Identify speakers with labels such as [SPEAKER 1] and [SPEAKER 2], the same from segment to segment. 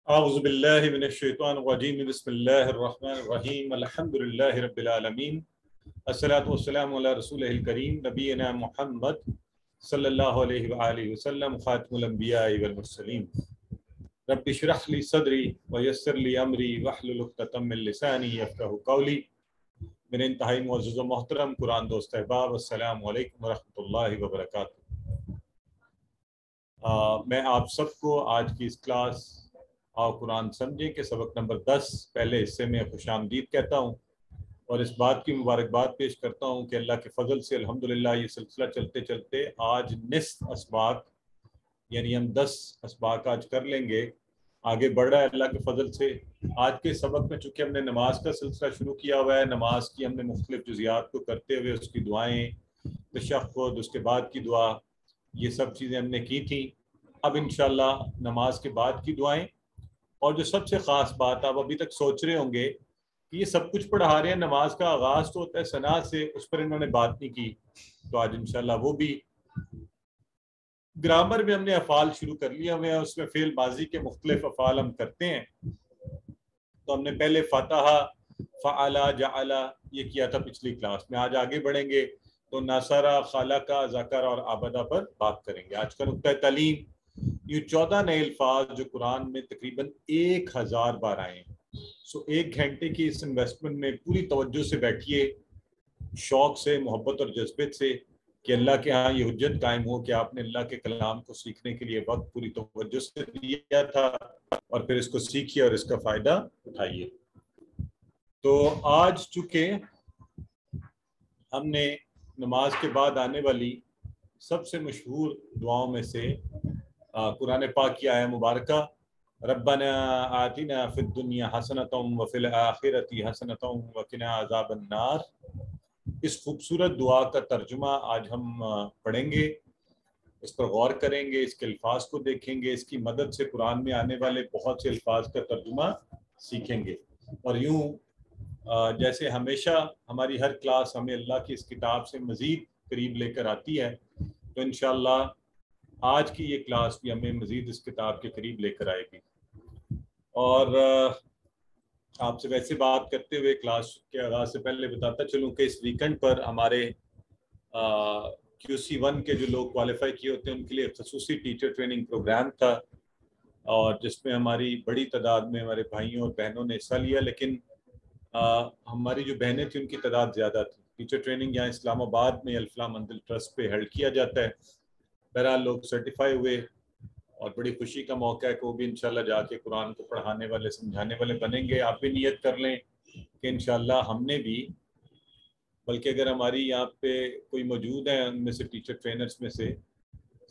[SPEAKER 1] اعوذ باللہ من الشیطان الرجیم بسم اللہ الرحمن الرحیم الحمدللہ رب العالمین الصلاۃ والسلام علی رسولہ الکریم نبینا محمد صلی اللہ علیہ وآلہ وسلم خاتم الانبیاء والمرسلین رب اشرح لی صدری ویسر لی امری واحلل عقدۃ من لسانی یفقہوا قولی۔ میرے انتہائی معزز و محترم قرآن دوست احباب، السلام علیکم ورحمۃ اللہ وبرکاتہ۔ میں آپ سب کو آج کی اس کلاس آؤ قرآن سمجھیں کہ سبق نمبر 10 پہلے حصے میں خوش آمدید کہتا ہوں، اور اس بات کی مبارکباد پیش کرتا ہوں کہ اللہ کے فضل سے الحمدللہ یہ سلسلہ چلتے چلتے آج نصف اسباق یعنی ہم 10 اسباق آج کر لیں گے، آگے بڑھ رہا ہے اللہ کے فضل سے۔ آج کے سبق میں چونکہ ہم نے نماز کا سلسلہ شروع کیا ہوا ہے، نماز کی ہم نے مختلف جزیات کو کرتے ہوئے اس کی دعائیں، تشہد، اس کے بعد کی دعا، یہ سب چیزیں ہم نے کی تھیں۔ اب انشاءاللہ نماز کے بعد کی دعائیں، اور جو سب سے خاص بات آپ ابھی تک سوچ رہے ہوں گے کہ یہ سب کچھ پڑھا رہے ہیں، نماز کا آغاز تو ہوتا ہے ثنا سے، اس پر انہوں نے بات نہیں کی، تو آج انشاءاللہ وہ بھی۔ گرامر میں ہم نے افعال شروع کر لیا ہوئے ہیں، اس میں فعل ماضی کے مختلف افعال ہم کرتے ہیں، تو ہم نے پہلے فتح، فعل، جعل یہ کیا تھا پچھلی کلاس میں۔ آج آگے بڑھیں گے تو نصر، خلق، ذکر اور عبدہ پر بات کریں گے۔ آج کا نقطہ تعلیم، یہ 14 نئے الفاظ جو قرآن میں تقریباً 1000 بار آئے ہیں۔ سو 1 گھنٹے کی اس انویسٹمنٹ میں پوری توجہ سے بیٹھیے، شوق سے، محبت اور جذبے سے، کہ اللہ کے ہاں یہ حجت قائم ہو کہ آپ نے اللہ کے کلام کو سیکھنے کے لیے وقت پوری توجہ سے دیا تھا، اور پھر اس کو سیکھیے اور اس کا فائدہ اٹھائیے۔ تو آج چونکہ ہم نے نماز کے بعد آنے والی سب سے مشہور دعاؤں میں سے قرآن پاک کی آیہ مبارکہ ربنا آتنا فی الدنیا حسنۃ وفی الآخرۃ حسنۃ وقنا عذاب النار، اس خوبصورت دعا کا ترجمہ آج ہم پڑھیں گے، اس پر غور کریں گے، اس کے الفاظ کو دیکھیں گے، اس کی مدد سے قرآن میں آنے والے بہت سے الفاظ کا ترجمہ سیکھیں گے۔ اور یوں جیسے ہمیشہ ہماری ہر کلاس ہمیں اللہ کی اس کتاب سے مزید قریب لے کر آتی ہے، تو انشاءاللہ آج کی یہ کلاس بھی ہمیں مزید اس کتاب کے قریب لے کر آئے گی۔ اور آپ سے ویسے بات کرتے ہوئے کلاس کے آغاز سے پہلے بتاتا چلوں کہ اس ویکنڈ پر ہمارے QC1 کے جو لوگ کوالیفائی کیے ہوتے ہیں ان کے لیے خصوصی ٹیچر ٹریننگ پروگرام تھا، اور جس میں ہماری بڑی تعداد میں ہمارے بھائیوں اور بہنوں نے حصہ لیا، لیکن ہماری جو بہنیں تھیں ان کی تعداد زیادہ تھی۔ ٹیچر ٹریننگ یہاں اسلام آباد میں الفلاح منزل ٹرسٹ پہ ہیلڈ کیا جاتا ہے۔ بہرحال لوگ سرٹیفائی ہوئے، اور بڑی خوشی کا موقع ہے کہ وہ بھی انشاءاللہ جا کے قرآن کو پڑھانے والے، سمجھانے والے بنیں گے۔ آپ بھی نیت کر لیں کہ انشاءاللہ ہم نے بھی، بلکہ اگر ہماری یہاں پہ کوئی موجود ہیں ان میں سے ٹیچر ٹرینرز میں سے،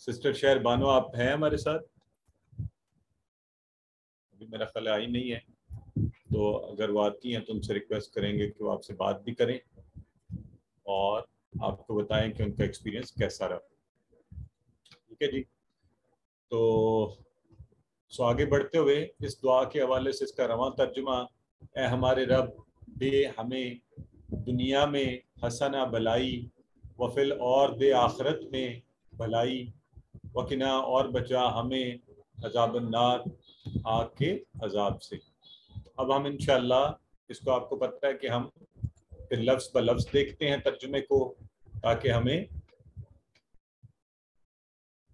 [SPEAKER 1] سسٹر شہر بانو آپ ہیں ہمارے ساتھ؟ ابھی میرا خیال آئی نہیں ہے، تو اگر وہ آتی ہیں تو ان سے ریکویسٹ کریں گے کہ وہ آپ سے بات بھی کریں اور آپ کو بتائیں کہ ان کا ایکسپیرینس کیسا رہا۔ ٹھیک ہے جی، تو آگے بڑھتے ہوئے اس دعا کے حوالے سے اس کا رواں ترجمہ، اے ہمارے رب دے ہمیں دنیا میں حسنہ بھلائی، وفل اور دے آخرت میں بھلائی، وقنا اور بچا ہمیں عذاب النار آگ کے عذاب سے۔ اب ہم انشاءاللہ اس کو، آپ کو پتہ ہے کہ ہم پھر لفظ بہ لفظ دیکھتے ہیں ترجمے کو، تاکہ ہمیں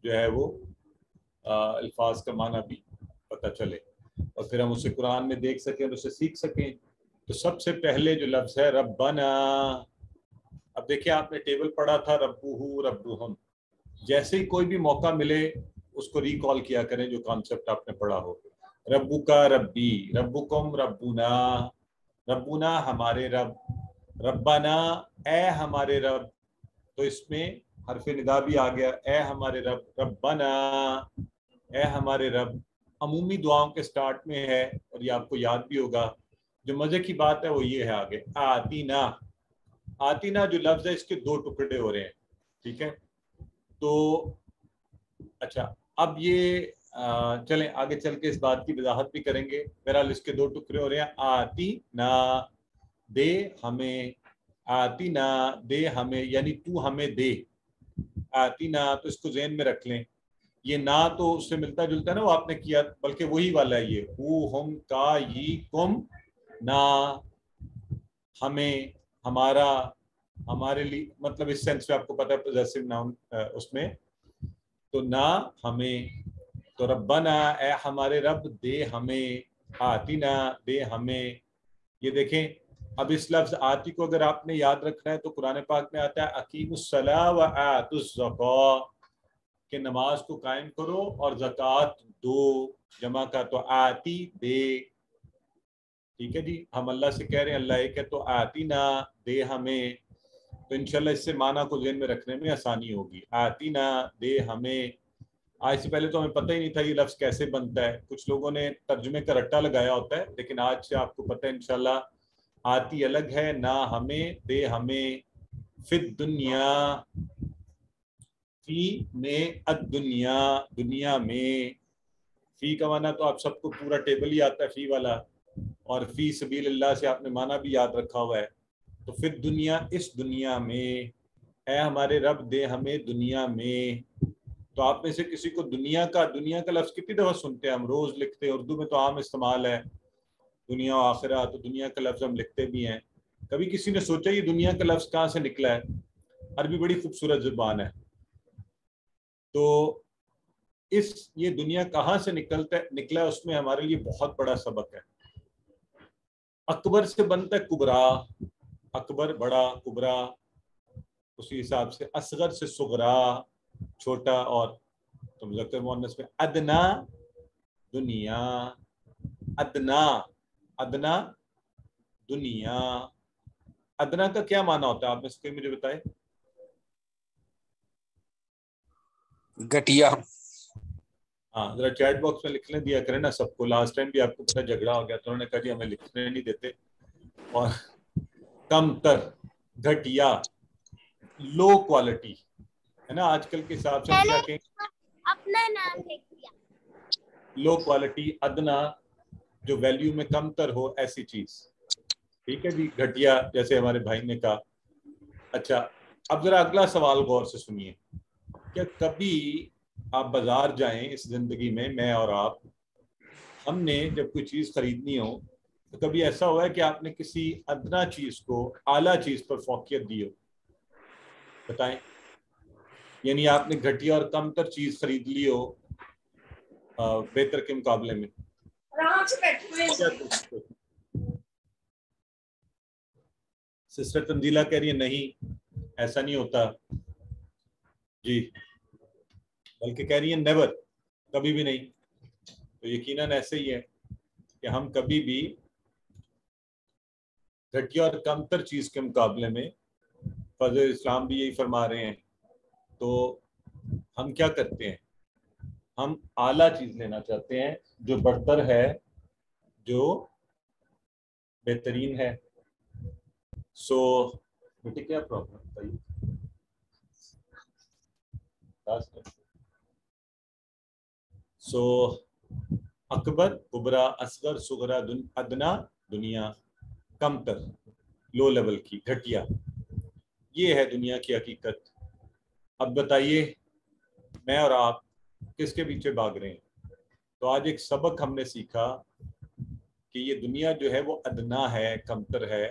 [SPEAKER 1] جو ہے وہ الفاظ کا معنی بھی پتہ چلے، اور پھر ہم اسے قرآن میں دیکھ سکیں اور اسے سیکھ سکیں۔ تو سب سے پہلے جو لفظ ہے ربنا، اب دیکھیں آپ نے ٹیبل پڑھا تھا ربہ ربہم، جیسے ہی کوئی بھی موقع ملے اس کو ریکال کیا کریں جو کانسیپٹ آپ نے پڑھا ہو۔ ربکا ربی، ربکم ربنا، ربنا ہمارے رب، ربنا اے ہمارے رب، تو اس میں حرف ندا بھی آ گیا، اے ہمارے رب، ربنا اے ہمارے رب، عمومی دعاؤں کے سٹارٹ میں ہے، اور یہ آپ کو یاد بھی ہوگا۔ جو مزے کی بات ہے وہ یہ ہے آگے آتینا، آتینا جو لفظ ہے اس کے 2 ٹکڑے ہو رہے ہیں، ٹھیک ہے؟ تو اچھا، اب یہ چلیں آگے چل کے اس بات کی وضاحت بھی کریں گے۔ بہرحال اس کے 2 ٹکڑے ہو رہے ہیں، آتینا دے ہمیں، آتینا دے ہمیں یعنی تو ہمیں دے، آتینا، تو اس کو ذہن میں رکھ لیں یہ نا تو اس سے ملتا جلتا ہے نا، وہ آپ نے کیا، بلکہ وہی والا ہے یہ ہو ہم کا یہ کم نا، ہمیں، ہمارا، ہمارے لیے، مطلب اس سینس میں آپ کو پتا ہے پوزیسو ناؤن اس میں، تو نہ ہمیں، تو ربنا اے ہمارے رب، دے ہمیں، آتینا دے ہمیں. یہ دیکھیں اب اس لفظ آتی کو اگر آپ نے یاد رکھنا ہے تو قرآن پاک میں آتا ہے اقیم الصلاۃ و آتوا الزکاۃ، کہ نماز کو قائم کرو اور زکوٰۃ دو، جمع کا تو آتی دے. ٹھیک ہے جی، ہم اللہ سے کہہ رہے ہیں اللہ ایک ہے تو آتی نہ دے ہمیں، تو انشاءاللہ اس سے معنی کو ذہن میں رکھنے میں آسانی ہوگی. آتی نہ دے ہمیں، آج سے پہلے تو ہمیں پتہ ہی نہیں تھا یہ لفظ کیسے بنتا ہے، کچھ لوگوں نے ترجمے کا رٹا لگایا ہوتا ہے، لیکن آج سے آپ کو پتہ ہے انشاءاللہ آتی الگ ہے، نہ ہمیں دے ہمیں. فی الدنیا، فی میں، الدنیا دنیا میں، فی کا معنی تو آپ سب کو پورا ٹیبل ہی آتا ہے فی والا، اور فی سبیل اللہ سے آپ نے معنی بھی یاد رکھا ہوا ہے. تو پھر دنیا، اس دنیا میں، اے ہمارے رب دے ہمیں دنیا میں. تو آپ میں سے کسی کو دنیا کا لفظ کتنی دفعہ سنتے ہیں ہم، روز لکھتے ہیں، اردو میں تو عام استعمال ہے دنیا و آخرہ، تو دنیا کا لفظ ہم لکھتے بھی ہیں. کبھی کسی نے سوچا یہ دنیا کا لفظ کہاں سے نکلا ہے؟ عربی بڑی خوبصورت زبان ہے. تو یہ دنیا کہاں سے نکلا ہے، اس میں ہمارے لیے بہت بڑا سبق ہے. اکبر سے بنتا ہے کبرا، اکبر بڑا، کبرا اسی حساب سے، اصغر سے صغرا چھوٹا، اور تو مذکر مؤنث میں ادنا دنیا، ادنا، ادنا دنیا. ادنا کا کیا معنی ہوتا ہے آپ میں سے کوئی مجھے بتائے؟
[SPEAKER 2] گٹیا.
[SPEAKER 1] ہاں ذرا چیٹ باکس میں لکھنے دیا کریں نا سب کو. لاسٹ ٹائم بھی آپ کو پتہ جھگڑا ہو گیا تو انہوں نے کہا جی ہمیں لکھنے نہیں دیتے. اور کم تر، گھٹیا، لو کوالٹی ہے نا، آج کل کے حساب سے ہم کیا کہیں،
[SPEAKER 3] اپنا نام لکھ دیا.
[SPEAKER 1] لو کوالٹی، ادنا جو ویلیو میں کم تر ہو ایسی چیز. ٹھیک ہے جی، گھٹیا جیسے ہمارے بھائی نے کہا. اچھا اب ذرا اگلا سوال غور سے سنیے. کیا کبھی آپ بازار جائیں اس زندگی میں اور آپ، ہم نے جب کوئی چیز خریدنی ہو تو کبھی ایسا ہوا ہے کہ آپ نے کسی ادنا چیز کو اعلیٰ چیز پر فوقیت دی ہو؟ بتائیں. یعنی آپ نے گھٹیا اور کم تر چیز خرید لی ہو بہتر کے مقابلے میں. سسٹر تنزیلہ کہہ رہی ہے نہیں ایسا نہیں ہوتا جی، بلکہ کہہ رہی ہے نیور، کبھی بھی نہیں. تو یقیناً ایسے ہی ہے کہ ہم کبھی بھی گھٹیا اور کم تر چیز کے مقابلے میں، فضل اسلام بھی یہی فرما رہے ہیں، تو ہم کیا کرتے ہیں، ہم اعلیٰ چیز لینا چاہتے ہیں جو برتر ہے، جو بہترین ہے. سو بیٹے کیا پرابلم بتائیے. سو اکبر، کبرا، اصغر، صغرا، ادنا دنیا، کم تر، لو لیول کی، گھٹیا. یہ ہے دنیا کی حقیقت. اب بتائیے میں اور آپ کس کے پیچھے بھاگ رہے ہیں؟ تو آج ایک سبق ہم نے سیکھا کہ یہ دنیا جو ہے وہ ادنا ہے، کمتر ہے،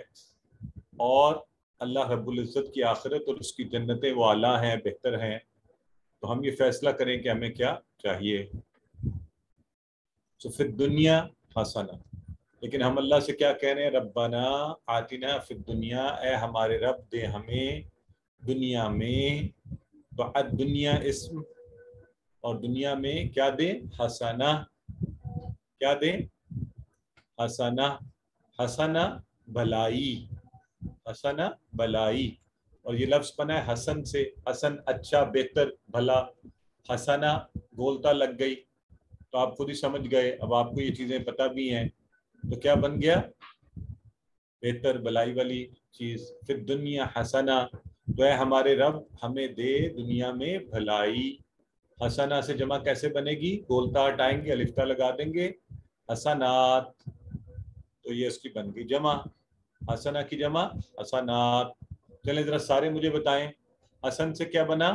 [SPEAKER 1] اور اللہ رب العزت کی آخرت اور اس کی جنتیں وہ اعلیٰ ہیں، بہتر ہیں. تو ہم یہ فیصلہ کریں کہ ہمیں کیا چاہیے. تو پھر دنیا حسنہ، لیکن ہم اللہ سے کیا کہہ رہے ہیں، ربنا آتنا فی الدنیا، اے ہمارے رب دے ہمیں دنیا میں. تو الدنیا اسم، اور دنیا میں کیا دے، حسنہ. کیا دے، حسنہ. حسنہ بھلائی، حسنہ بھلائی. اور یہ لفظ بنا ہے حسن سے، حسن اچھا، بہتر، بھلا. حسنہ بولتا لگ گئی تو آپ خود ہی سمجھ گئے. اب آپ کو یہ چیزیں پتہ بھی ہیں تو کیا بن گیا، بہتر، بھلائی والی چیز. پھر دنیا حسنہ، تو اے ہمارے رب ہمیں دے دنیا میں بھلائی. حسنہ سے جمع کیسے بنے گی، بولتا ہٹائیں گے، الف تا لگا دیں گے، حسنات. تو یہ اس کی بن گئی جمع، حسنہ کی جمع حسنات. چلیں ذرا سارے مجھے بتائیں حسن سے کیا بنا،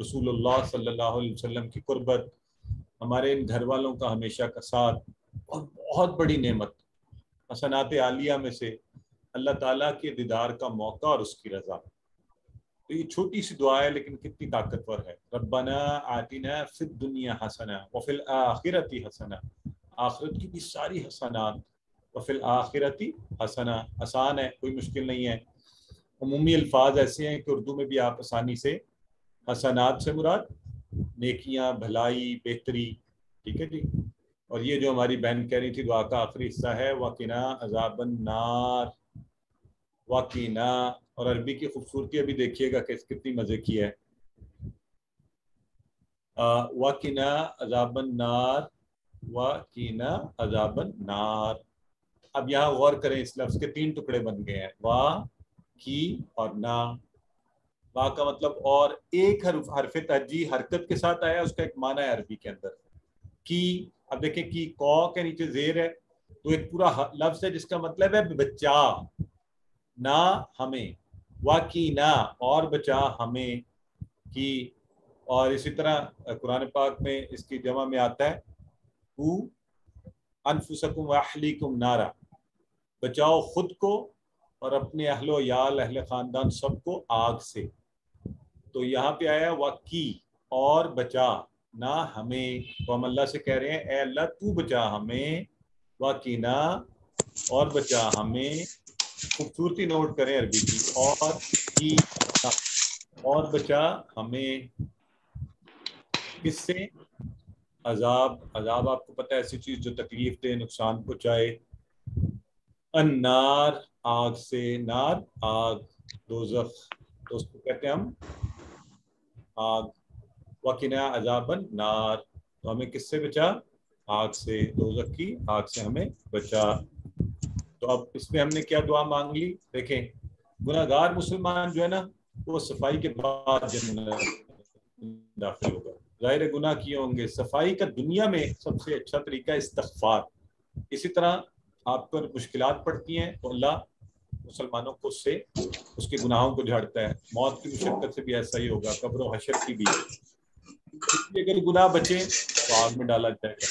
[SPEAKER 1] رسول اللہ صلی اللہ علیہ وسلم کی قربت، ہمارے ان گھر والوں کا ہمیشہ کا ساتھ، اور بہت بڑی نعمت حسنات عالیہ میں سے اللہ تعالیٰ کے دیدار کا موقع اور اس کی رضا۔ تو یہ چھوٹی سی دعا ہے لیکن کتنی طاقتور ہے۔ ربنا آتنا فی الدنیا حسنہ وفی الآخرۃ حسنہ، آخرت کی بھی ساری حسنات، وفی الآخرۃ حسنہ، آسان ہے، کوئی مشکل نہیں ہے۔ عمومی الفاظ ایسے ہیں کہ اردو میں بھی آپ آسانی سے، حسنات سے مراد نیکیاں، بھلائی، بہتری، ٹھیک ہے جی۔ اور یہ جو ہماری بہن کہہ رہی تھی دعا کا آخری حصہ ہے وَقِنَا عَذَابَ النَّارِ، وَقِنَا، اور عربی کی خوبصورتی ابھی دیکھیے گا کہ کتنی مزے کی ہے۔ وَقِنَا عَذَابَ النَّارِ، وَقِنَا عَذَابَ النَّارِ۔ اب یہاں غور کریں، اس لفظ کے 3 ٹکڑے بن گئے ہیں، وا، کی اور نا۔ وا کا مطلب اور، ایک حرف ترجیح حرکت کے ساتھ آیا، اس کا ایک معنی ہے عربی کے اندر کی۔ اب دیکھیں کی کو کے نیچے زیر ہے تو ایک پورا لفظ ہے جس کا مطلب ہے بچا، نہ ہمیں، واقعینا، اور بچا ہمیں کی۔ اور اسی طرح قرآن پاک میں اس کی جمع میں آتا ہے قو انفسکم واہلیکم نارا، بچاؤ خود کو اور اپنے اہل و عیال، اہل خاندان سب کو آگ سے۔ تو یہاں پہ آیا واقعی، اور بچا نہ ہمیں، تو ہم اللہ سے کہہ رہے ہیں اے اللہ تو بچا ہمیں، واقعینا، اور بچا ہمیں، خوبصورتی نوٹ کریں عربی کی، اور کی، اور بچا ہمیں کس سے؟ عذاب۔ عذاب آپ کو پتہ ہے ایسی چیز جو تکلیف دے، نقصان پہنچائے۔ النار، آگ سے، نار آگ، دوزخ، تو اس کو کہتے ہیں ہم آگ۔ وَقِنَا عَذَابَ النَّارِ، تو ہمیں کس سے بچا؟ آگ سے، دوزخ کی آگ سے ہمیں بچا۔ تو اب اس میں ہم نے کیا دعا مانگ لی؟ دیکھیں گناہ گار مسلمان جو ہے نا وہ صفائی کے بعد جنت داخل ہوگا، ظاہر گناہ کیے ہوں گے۔ صفائی کا دنیا میں سب سے اچھا طریقہ استغفار۔ اسی طرح آپ پر مشکلات پڑتی ہیں تو اللہ مسلمانوں کو اس سے اس کے گناہوں کو جھاڑتا ہے۔ موت کی مشقت سے بھی ایسا ہی ہوگا، قبر و حشر کی بھی۔ اگر گناہ بچیں تو آگ میں ڈالا جائے گا،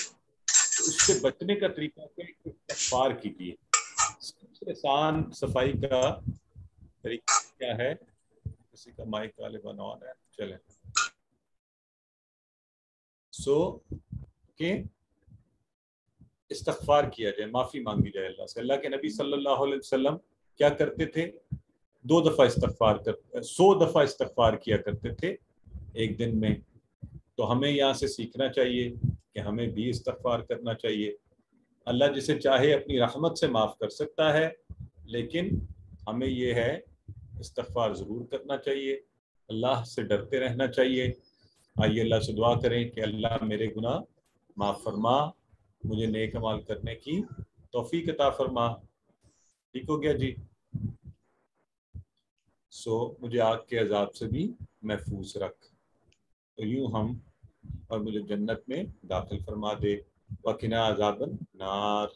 [SPEAKER 1] اس سے بچنے کا طریقہ استغفار کیجیے۔ سب سے آسان صفائی کا طریقہ کیا ہے؟ کسی کا مائک غالباً آن ہے، چلیں کہ استغفار کیا جائے، معافی مانگی جائے اللہ سے۔ اللہ کے نبی صلی اللہ علیہ وسلم کیا کرتے تھے؟ 2 دفعہ استغفار کرتے، 100 دفعہ استغفار کیا کرتے تھے ایک دن میں۔ تو ہمیں یہاں سے سیکھنا چاہیے کہ ہمیں بھی استغفار کرنا چاہیے۔ اللہ جسے چاہے اپنی رحمت سے معاف کر سکتا ہے، لیکن ہمیں یہ ہے استغفار ضرور کرنا چاہیے، اللہ سے ڈرتے رہنا چاہیے۔ آئیے اللہ سے دعا کریں کہ اللہ میرے گناہ معاف فرما، مجھے نیک عمل کرنے کی توفیق عطا فرما۔ ٹھیک ہو گیا جی؟ مجھے آگ کے عذاب سے بھی محفوظ رکھ، تو یوں ہم، اور مجھے جنت میں داخل فرما دے۔ وَقِنَا عَذَابَ النَّارِ۔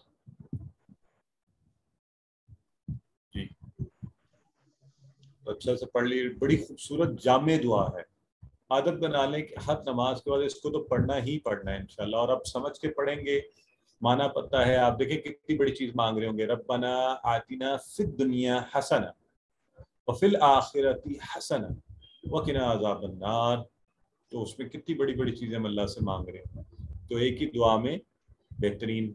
[SPEAKER 1] جی تو اچھا سے پڑھ لی، بڑی خوبصورت جامع دعا ہے۔ عادت بنا لیں کہ ہر نماز کے بعد اس کو تو پڑھنا ہی پڑھنا ہے انشاءاللہ، اور اب سمجھ کے پڑھیں گے، معنی پتہ ہے۔ آپ دیکھیں کتنی بڑی چیز مانگ رہے ہوں گے، ربنا آتنا فی الدنیا حسنہ وفی الآخرۃ حسنہ وقنا عذاب النار۔ تو اس میں کتنی بڑی بڑی چیزیں ہم اللہ سے مانگ رہے ہیں۔ تو ایک ہی دعا میں بہترین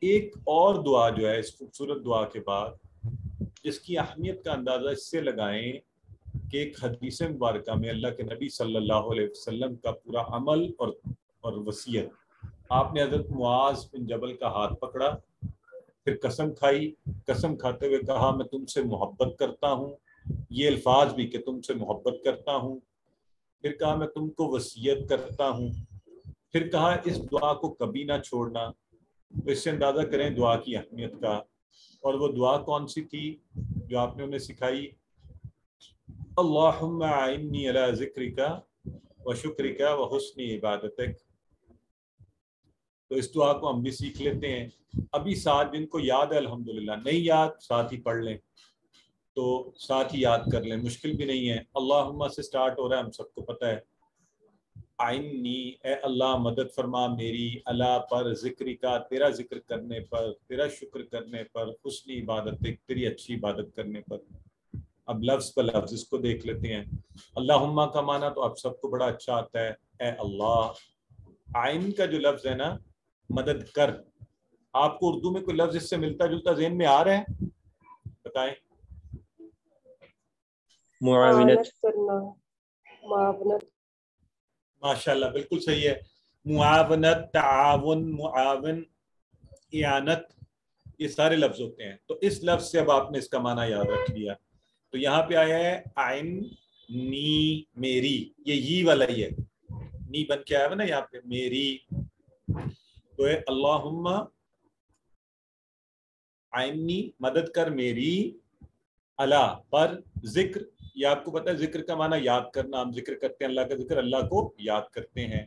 [SPEAKER 1] ایک اور دعا جو ہے اس خوبصورت دعا کے بعد، جس کی اہمیت کا اندازہ اس سے لگائیں کہ ایک حدیث مبارکہ میں اللہ کے نبی صلی اللہ علیہ وسلم کا پورا عمل اور وصیت، آپ نے حضرت معاذ بن جبل کا ہاتھ پکڑا، پھر قسم کھائی، قسم کھاتے ہوئے کہا میں تم سے محبت کرتا ہوں، یہ الفاظ بھی کہ تم سے محبت کرتا ہوں، پھر کہا میں تم کو وصیت کرتا ہوں، پھر کہا اس دعا کو کبھی نہ چھوڑنا۔ تو اس سے اندازہ کریں دعا کی اہمیت کا۔ اور وہ دعا کون سی تھی جو آپ نے انہیں سکھائی؟ اللہم اعنی علی ذکرک و شکرک و حسن عبادتک۔ تو اس دعا کو ہم بھی سیکھ لیتے ہیں ابھی ساتھ، جن کو یاد ہے الحمدللہ، نہیں یاد ساتھ ہی پڑھ لیں۔ تو ساتھ ہی یاد کر لیں، مشکل بھی نہیں ہے. اللہم سے سٹارٹ ہو رہا ہے، ہم سب کو پتہ ہے. آئنی، اے اللہ مدد فرما میری، اللہ پر ذکری کا، تیرا ذکر کرنے پر، تیرا شکر کرنے پر، حسن عبادت، تیری اچھی عبادت کرنے پر. اب لفظ پر لفظ اس کو دیکھ لیتے ہیں. اللہم کا معنی تو آپ سب کو بڑا اچھا آتا ہے، اے اللہ. آئین کا جو لفظ ہے نا، مدد کر، آپ کو اردو میں کوئی لفظ اس سے ملتا جلتا ذہن میں آ رہا ہے؟ بتائیں.
[SPEAKER 2] معاونت کرنا، معاونت.
[SPEAKER 1] ماشاءاللہ بالکل صحیح ہے. معاونت، تعاون، معاون، اعانت، یہ سارے لفظ ہوتے ہیں. تو اس لفظ سے اب آپ نے اس کا معنی یاد رکھ لیا. تو یہاں پہ آیا ہے آئین نی میری، یہ والا ہی ہے، نی بن کے آیا ہے نا یہاں پہ میری. تو ہے اللہم آئینی، مدد کر میری، اللہ پر ذکر. یہ آپ کو پتا ہے ذکر کا معنی یاد کرنا. ہم ذکر کرتے ہیں اللہ کا ذکر، اللہ کو یاد کرتے ہیں.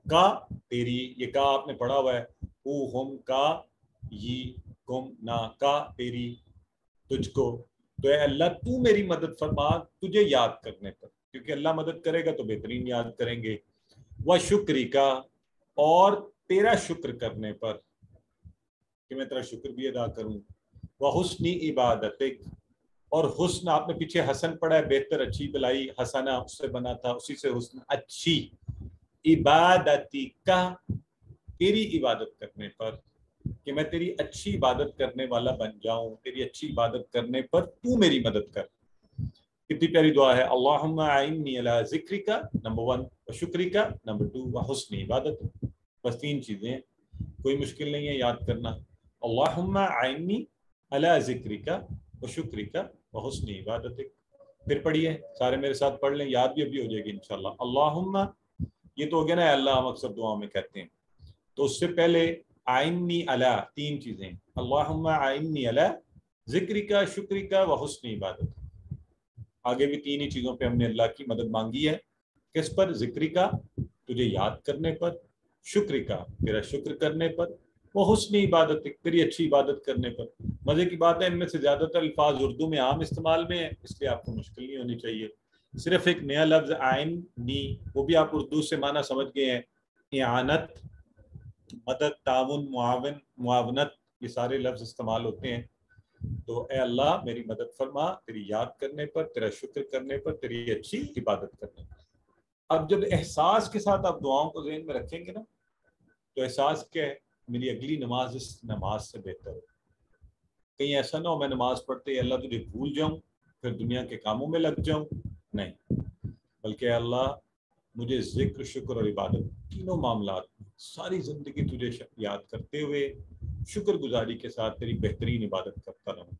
[SPEAKER 1] کا تیری، یہ کا آپ نے پڑھا ہوا ہے. او ہم کا، یہ کم نا، کا تیری، تجھ کو. تو اے اللہ تو میری مدد فرما تجھے یاد کرنے پر، کیونکہ اللہ مدد کرے گا تو بہترین یاد کریں گے. وہ شکری کا، اور تیرا شکر کرنے پر، کہ میں تیرا شکر بھی ادا کروں. وہ حسنی عبادت، اور حسن آپ نے پیچھے حسن پڑھا ہے، بہتر، اچھی، بلائی. حسنہ اس سے بنا تھا، اسی سے حسن، اچھی. عبادتی کا، تیری عبادت کرنے پر، کہ میں تیری اچھی عبادت کرنے والا بن جاؤں. تیری اچھی عبادت کرنے پر تو میری مدد کر. کتنی پیاری دعا ہے. اللہم اعنی علی ذکرک، نمبر 1، و شکرک، نمبر 2، و حسن عبادت. بس 3 چیزیں ہیں، کوئی مشکل نہیں ہے یاد کرنا. اللہم اعنی علی ذکرک و شکرک و حسن عبادتک. پھر پڑھیے سارے میرے ساتھ پڑھ لیں، یاد بھی ابھی ہو جائے گی انشاءاللہ. اللہم، یہ تو ہو گیا نا اللہ، ہم اکثر دعاؤں میں کہتے ہیں. تو اس سے پہلے آئینی علی، 3 چیزیں. اللہم آئینی علی ذکرک، شکرک و حسن عبادت. آگے بھی 3 ہی چیزوں پہ ہم نے اللہ کی مدد مانگی ہے. کس پر؟ ذکرک، تجھے یاد کرنے پر، شکرک، تیرا شکر کرنے پر، وہ حسن عبادت، تیری اچھی عبادت کرنے پر. مزے کی بات ہے ان میں سے زیادہ تر الفاظ اردو میں عام استعمال میں ہیں، اس لیے آپ کو مشکل نہیں ہونی چاہیے. صرف ایک نیا لفظ آئین نی، وہ بھی آپ اردو سے معنی سمجھ گئے ہیں. اعانت، مدد، تعاون، معاون، معاونت، یہ سارے لفظ استعمال ہوتے ہیں. تو اے اللہ میری مدد فرما تیری یاد کرنے پر، تیرا شکر کرنے پر، تیری اچھی عبادت کرنے پر. اب جب احساس کے ساتھ آپ دعاؤں کو ذہن میں رکھیں گے نا، تو احساس کیا ہے؟ میری اگلی نماز اس نماز سے بہتر ہے. کہیں ایسا نہ ہو میں نماز پڑھتے اللہ تجھے بھول جاؤں، پھر دنیا کے کاموں میں لگ جاؤں. نہیں، بلکہ اللہ مجھے ذکر، شکر اور عبادت، تینوں معاملات میں ساری زندگی تجھے یاد کرتے ہوئے شکر گزاری کے ساتھ تیری بہترین عبادت کرتا رہوں.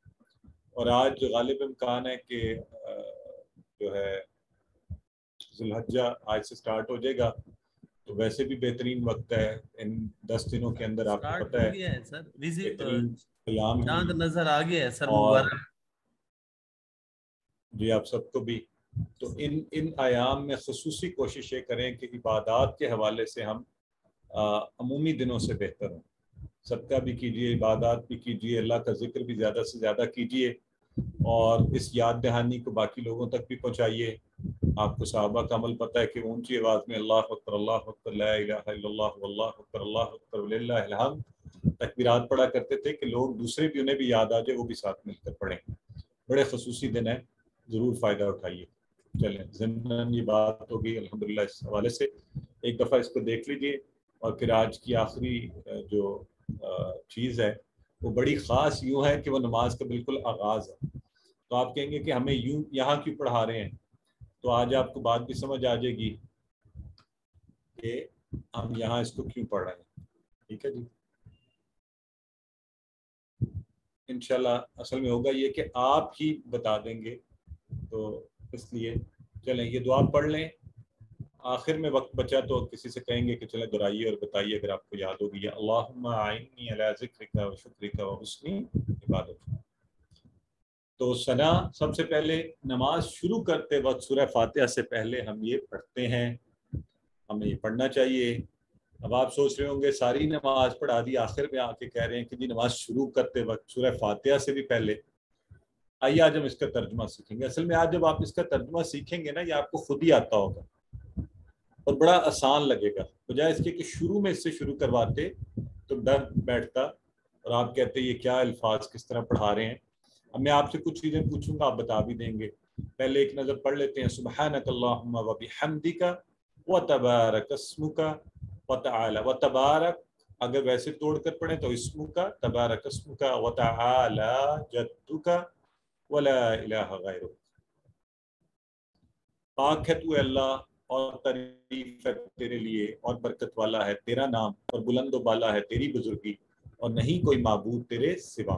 [SPEAKER 1] اور آج غالب امکان ہے کہ جو ہے ذی الحجہ آج سے سٹارٹ ہو جائے گا، تو ویسے بھی بہترین وقت ہے. ان 10 دنوں کے اندر آپ کو پتہ ہے بہترین قیام
[SPEAKER 4] چاند نظر آ گیا ہے سر
[SPEAKER 1] اور
[SPEAKER 4] مبارک.
[SPEAKER 1] جی آپ سب کو بھی. تو ان ایام میں خصوصی کوشش یہ کریں کہ عبادات کے حوالے سے ہم عمومی دنوں سے بہتر ہوں. صدقہ بھی کیجیے، عبادات بھی کیجیے، اللہ کا ذکر بھی زیادہ سے زیادہ کیجیے، اور اس یاد دہانی کو باقی لوگوں تک بھی پہنچائیے. آپ کو صحابہ کا عمل پتہ ہے کہ اونچی آواز میں اللہ اکبر، اللہ اکبر، لا الہ الا اللہ، واللہ اکبر، اللہ اکبر، وللہ الحمد تکبیرات پڑھا کرتے تھے کہ لوگ دوسرے بھی انہیں بھی یاد آ جائے، وہ بھی ساتھ مل کر پڑھیں. بڑے خصوصی دن ہیں، ضرور فائدہ اٹھائیے. چلیں ضمن یہ بات ہوگی الحمدللہ اس حوالے سے. ایک دفعہ اس کو دیکھ لیجیے. اور پھر آج کی آخری جو چیز ہے وہ بڑی خاص یوں ہے کہ وہ نماز کا بالکل آغاز ہے. تو آپ کہیں گے کہ ہمیں یوں یہاں کیوں پڑھا رہے ہیں؟ تو آج آپ کو بات بھی سمجھ آ جائے گی کہ ہم یہاں اس کو کیوں پڑھ رہے ہیں. ٹھیک ہے جی. انشاءاللہ اصل میں ہوگا یہ کہ آپ ہی بتا دیں گے، تو اس لیے چلیں یہ دعا پڑھ لیں. آخر میں وقت بچا تو کسی سے کہیں گے کہ چلیں دہرائیے اور بتائیے اگر آپ کو یاد ہوگی. اللہم اعنی علی ذکرک و شکرک و حسن عبادت. تو ثنا سب سے پہلے نماز شروع کرتے وقت سورہ فاتحہ سے پہلے ہم یہ پڑھتے ہیں، ہمیں یہ پڑھنا چاہیے. اب آپ سوچ رہے ہوں گے ساری نماز پڑھا دی، آخر میں آ کے کہہ رہے ہیں کہ جی نماز شروع کرتے وقت سورہ فاتحہ سے بھی پہلے. آئیے آج ہم اس کا ترجمہ سیکھیں گے. اصل میں آج جب آپ اس کا ترجمہ سیکھیں گے نا یہ آپ کو خود ہی آتا ہوگا اور بڑا آسان لگے گا, بجائے اس کے کہ شروع میں اس سے شروع کرواتے تو ڈر بیٹھتا اور آپ کہتے یہ کیا الفاظ کس طرح پڑھا رہے ہیں. اب میں آپ سے کچھ چیزیں پوچھوں گا, آپ بتا بھی دیں گے. پہلے ایک نظر پڑھ لیتے ہیں. سبحانک اللہم و بحمدک و تبارک اسمک و تعالی. و تبارک اگر ویسے توڑ کر پڑھیں تو اسمک, تبارک اسمک و تعالی جدک ولا الہ غیرک. پاک ہے تو اللہ اور تعریف ہے تیرے لیے اور برکت والا ہے تیرا نام اور بلند و بالا ہے تیری بزرگی اور نہیں کوئی معبود تیرے سوا.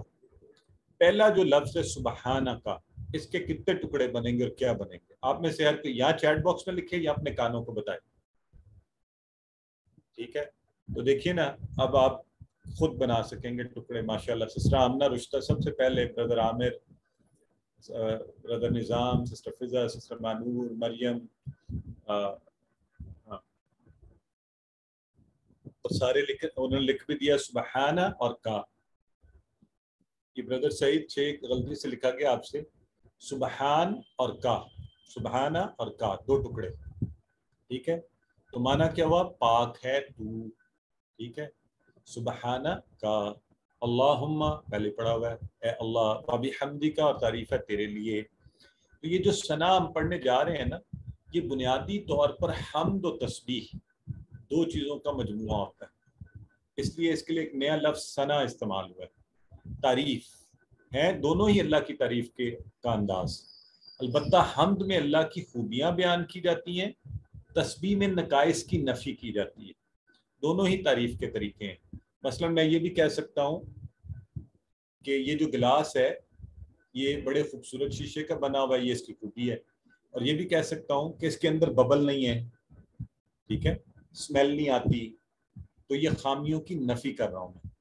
[SPEAKER 1] پہلا جو لفظ ہے سبحانہ کا, اس کے کتنے ٹکڑے بنیں گے اور کیا بنیں گے؟ آپ میں سے ہر کوئی یا چیٹ باکس میں لکھے یا اپنے کانوں کو بتائے. ٹھیک ہے, تو دیکھیے نا اب آپ خود بنا سکیں گے ٹکڑے. ماشاءاللہ سسٹر آمنہ رشتہ سب سے پہلے, برادر عامر, برادر نظام, سسٹر فضا, سسٹر مانور, مریم, اور سارے انہوں نے لکھ بھی دیا سبحانہ اور کا. یہ برادر سعید شیخ غلطی سے لکھا گیا آپ سے سبحان اور کا, سبحانہ اور کا دو ٹکڑے. ٹھیک ہے, تو معنی کیا ہوا؟ پاک ہے تو. ٹھیک ہے, سبحانہ کا. اللہم پہلے پڑھا ہوا ہے اے اللہ, وبحمدک اور تعریف ہے تیرے لیے. تو یہ جو ثنا ہم پڑھنے جا رہے ہیں نا, یہ بنیادی طور پر حمد و تسبیح دو چیزوں کا مجموعہ ہوتا ہے. اس لیے اس کے لیے ایک نیا لفظ ثنا استعمال ہوا ہے. تعریف ہے دونوں ہی اللہ کی تعریف کا انداز. البتہ حمد میں اللہ کی خوبیاں بیان کی جاتی ہیں, تسبیح میں نقائص کی نفی کی جاتی ہے. دونوں ہی تعریف کے طریقے ہیں. مثلا میں یہ بھی کہہ سکتا ہوں کہ یہ جو گلاس ہے یہ بڑے خوبصورت شیشے کا بنا ہوا ہے, یہ اس کی خوبی ہے. اور یہ بھی کہہ سکتا ہوں کہ اس کے اندر ببل نہیں ہے, ٹھیک ہے, اسمیل نہیں آتی, تو یہ خامیوں کی نفی کر رہا ہوں میں.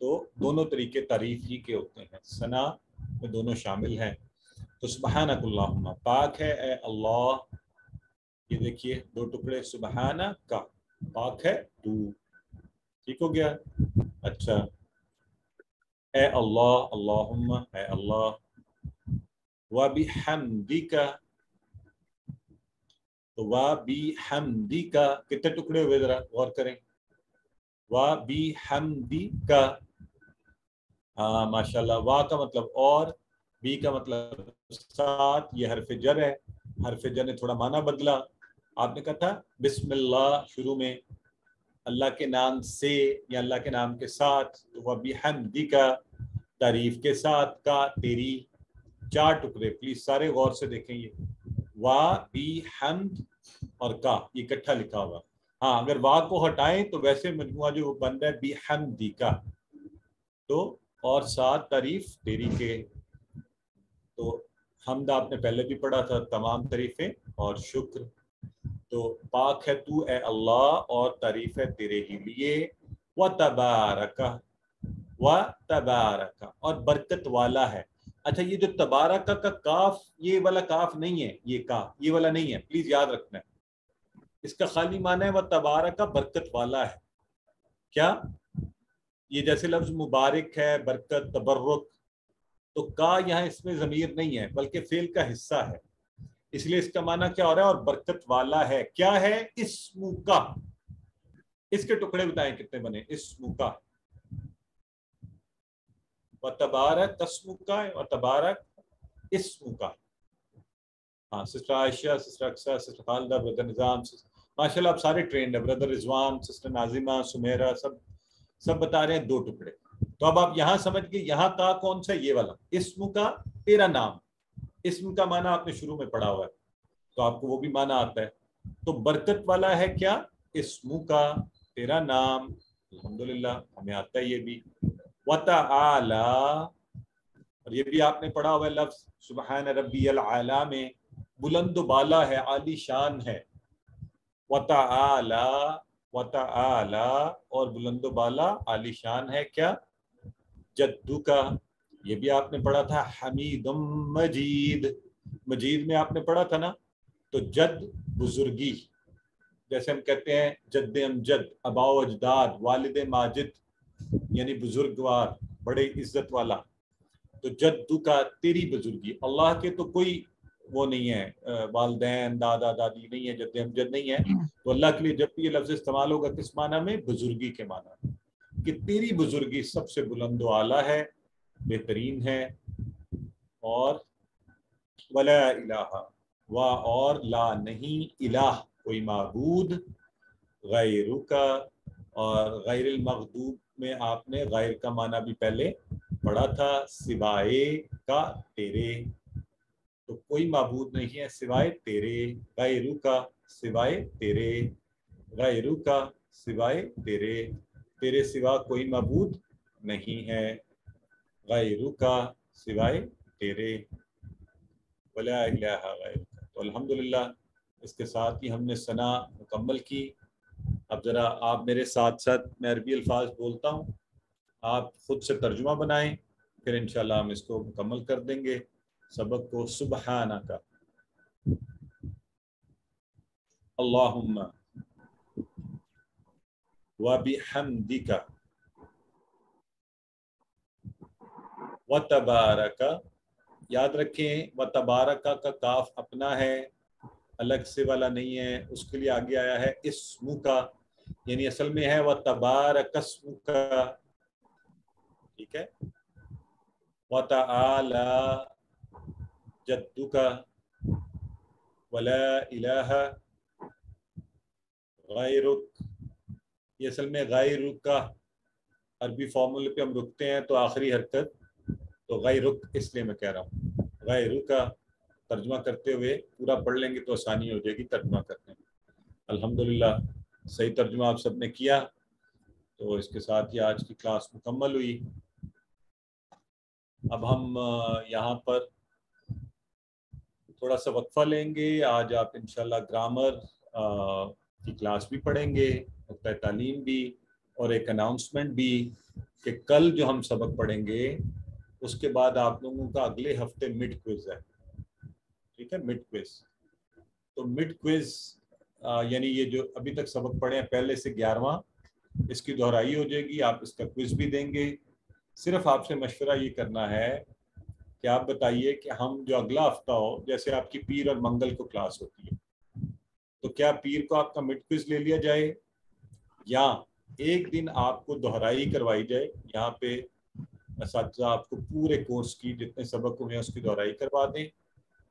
[SPEAKER 1] تو دونوں طریقے تعریف ہی کے ہوتے ہیں, ثنا میں دونوں شامل ہیں. تو سبحانک اللہم, پاک ہے اے اللہ. یہ دیکھیے دو ٹکڑے, سبحانہ کا, پاک ہے تو. ٹھیک ہو گیا. اچھا, اے اللہ, اللہم اے اللہ, وبحمدک, تو وبحمدک کتنے ٹکڑے ہوئے ذرا غور کریں. وبحمدک, ماشاءاللہ. وا کا مطلب اور, بی کا مطلب ساتھ. یہ حرف جر ہے, حرف جر نے تھوڑا معنی بدلا. آپ نے کہا تھا بسم اللہ شروع میں, اللہ کے نام سے یا اللہ کے نام کے ساتھ. تو وبحمدک تعریف کے ساتھ, کا تیری. چار ٹکڑے, پلیز سارے غور سے دیکھیں. یہ وبحمد اور کا یہ اکٹھا لکھا ہوا. ہاں اگر وا کو ہٹائیں تو ویسے مجموعہ جو بن رہا ہے بحمدک, تو اور ساتھ تعریف تیری کے. تو حمد آپ نے پہلے بھی پڑھا تھا, تمام تعریفیں اور شکر. تو پاک ہے تو اے اللہ اور تعریف ہے تیرے ہی لیے. وتبارک, وتبارک اور برکت والا ہے. اچھا یہ جو تبارک کا کاف, یہ والا کاف نہیں ہے, یہ کا یہ والا نہیں ہے, پلیز یاد رکھنا ہے. اس کا خالی معنی ہے وتبارک برکت والا ہے. کیا یہ جیسے لفظ مبارک ہے, برکت, تبرک, تو کا یہاں اس میں ضمیر نہیں ہے بلکہ فعل کا حصہ ہے. اس لیے اس کا معنی کیا ہو رہا ہے؟ اور برکت والا ہے. کیا ہے؟ اسم کا. اس کے ٹکڑے بتائیں کتنے بنے. اسم کا, وتبارک اسم کا, وتبارک اسم کا. ہاں سسٹر عائشہ, سسٹر اقصیٰ, سسٹر خالدہ, برادر نظام, ماشاءاللہ آپ سارے ٹرینڈ ہیں. برادر رضوان, سسٹر ناظمہ, سمیرہ, سب بتا رہے ہیں دو ٹکڑے. تو اب آپ یہاں سمجھ گئے یہاں کا کون سا, یہ والا اسم کا, تیرا نام. اسم کا معنی آپ نے شروع میں پڑھا ہوا ہے تو آپ کو وہ بھی معنی آتا ہے. تو برکت والا ہے کیا؟ اسم کا, تیرا نام. الحمدللہ ہمیں آتا ہے یہ بھی. وتعالی, اور یہ بھی آپ نے پڑھا ہوا ہے لفظ سبحان ربی العالی میں, بلند و بالا ہے, عالی شان ہے. وتعالی, وتعالی اور بلند و بالا عالی شان ہے کیا؟ جدو کا, یہ بھی آپ نے پڑھا تھا. حمید مجید, مجید میں آپ نے پڑھا تھا نا. تو جد بزرگی, جیسے ہم کہتے ہیں جد امجد, آبا و اجداد, والد ماجد یعنی بزرگوار, بڑے عزت والا. تو جدو کا تیری بزرگی، اللہ کے تو کوئی وہ نہیں ہے، والدین دادا دادی نہیں ہے، جد امجد نہیں ہے، تو اللہ کے لیے جب بھی یہ لفظ استعمال ہوگا کس معنی میں؟ بزرگی کے معنی میں، کہ تیری بزرگی سب سے بلند و اعلیٰ ہے، بہترین ہے، اور ولا الہ و اور لا نہیں الہ کوئی معبود غیرو کا، اور غیر المغضوب میں آپ نے غیر کا معنی بھی پہلے پڑھا تھا، سوائے کا تیرے، تو کوئی معبود نہیں ہے سوائے تیرے، غیرو کا سوائے تیرے، غیرو کا سوائے تیرے، تیرے سوا کوئی معبود نہیں ہے، غیرو کا سوائے تیرے، ولا الہ غیرک۔ تو الحمدللہ اس کے ساتھ ہی ہم نے ثنا مکمل کی۔ اب ذرا آپ میرے ساتھ ساتھ، میں عربی الفاظ بولتا ہوں، آپ خود سے ترجمہ بنائیں، پھر انشاءاللہ ہم اس کو مکمل کر دیں گے سبق کو۔ سبحانک اللہم وبحمدک وتبارک، یاد رکھیں وتبارک کا کاف اپنا ہے، الگ سے والا نہیں ہے، اس کے لیے آگے آیا ہے اسم کا، یعنی اصل میں ہے وتبارک اسم کا، ٹھیک ہے، وتعالی جدک ولا الہ غیرک، یہ اصل میں غیرک کا عربی فارمولے پہ ہم رکتے ہیں تو آخری حرکت، تو غیرک اس لیے میں کہہ رہا ہوں، غیرک کا ترجمہ کرتے ہوئے پورا پڑھ لیں گے تو آسانی ہو جائے گی ترجمہ کرنے میں۔ الحمدللہ صحیح ترجمہ آپ سب نے کیا، تو اس کے ساتھ ہی آج کی کلاس مکمل ہوئی۔ اب ہم یہاں پر تھوڑا سا وقفہ لیں گے، آج آپ انشاءاللہ گرامر کی کلاس بھی پڑھیں گے، نقطہ تعلیم بھی، اور ایک اناؤنسمنٹ بھی کہ کل جو ہم سبق پڑھیں گے اس کے بعد آپ لوگوں کا اگلے ہفتے مڈ کوئز ہے، ٹھیک ہے، مڈ کوئز۔ تو مڈ کوئز یعنی یہ جو ابھی تک سبق پڑھے ہیں پہلے سے 11واں، اس کی دہرائی ہو جائے گی، آپ اس کا کوئز بھی دیں گے۔ صرف آپ سے مشورہ یہ کرنا ہے کہ آپ بتائیے کہ ہم جو اگلا ہفتہ ہو، جیسے آپ کی پیر اور منگل کو کلاس ہوتی ہے، تو کیا پیر کو آپ کا مڈ کوئز لے لیا جائے، یا ایک دن آپ کو دہرائی کروائی جائے، یہاں پہ اساتذہ آپ کو پورے کورس کی جتنے سبق ہوئے ہیں اس کی دہرائی کروا دیں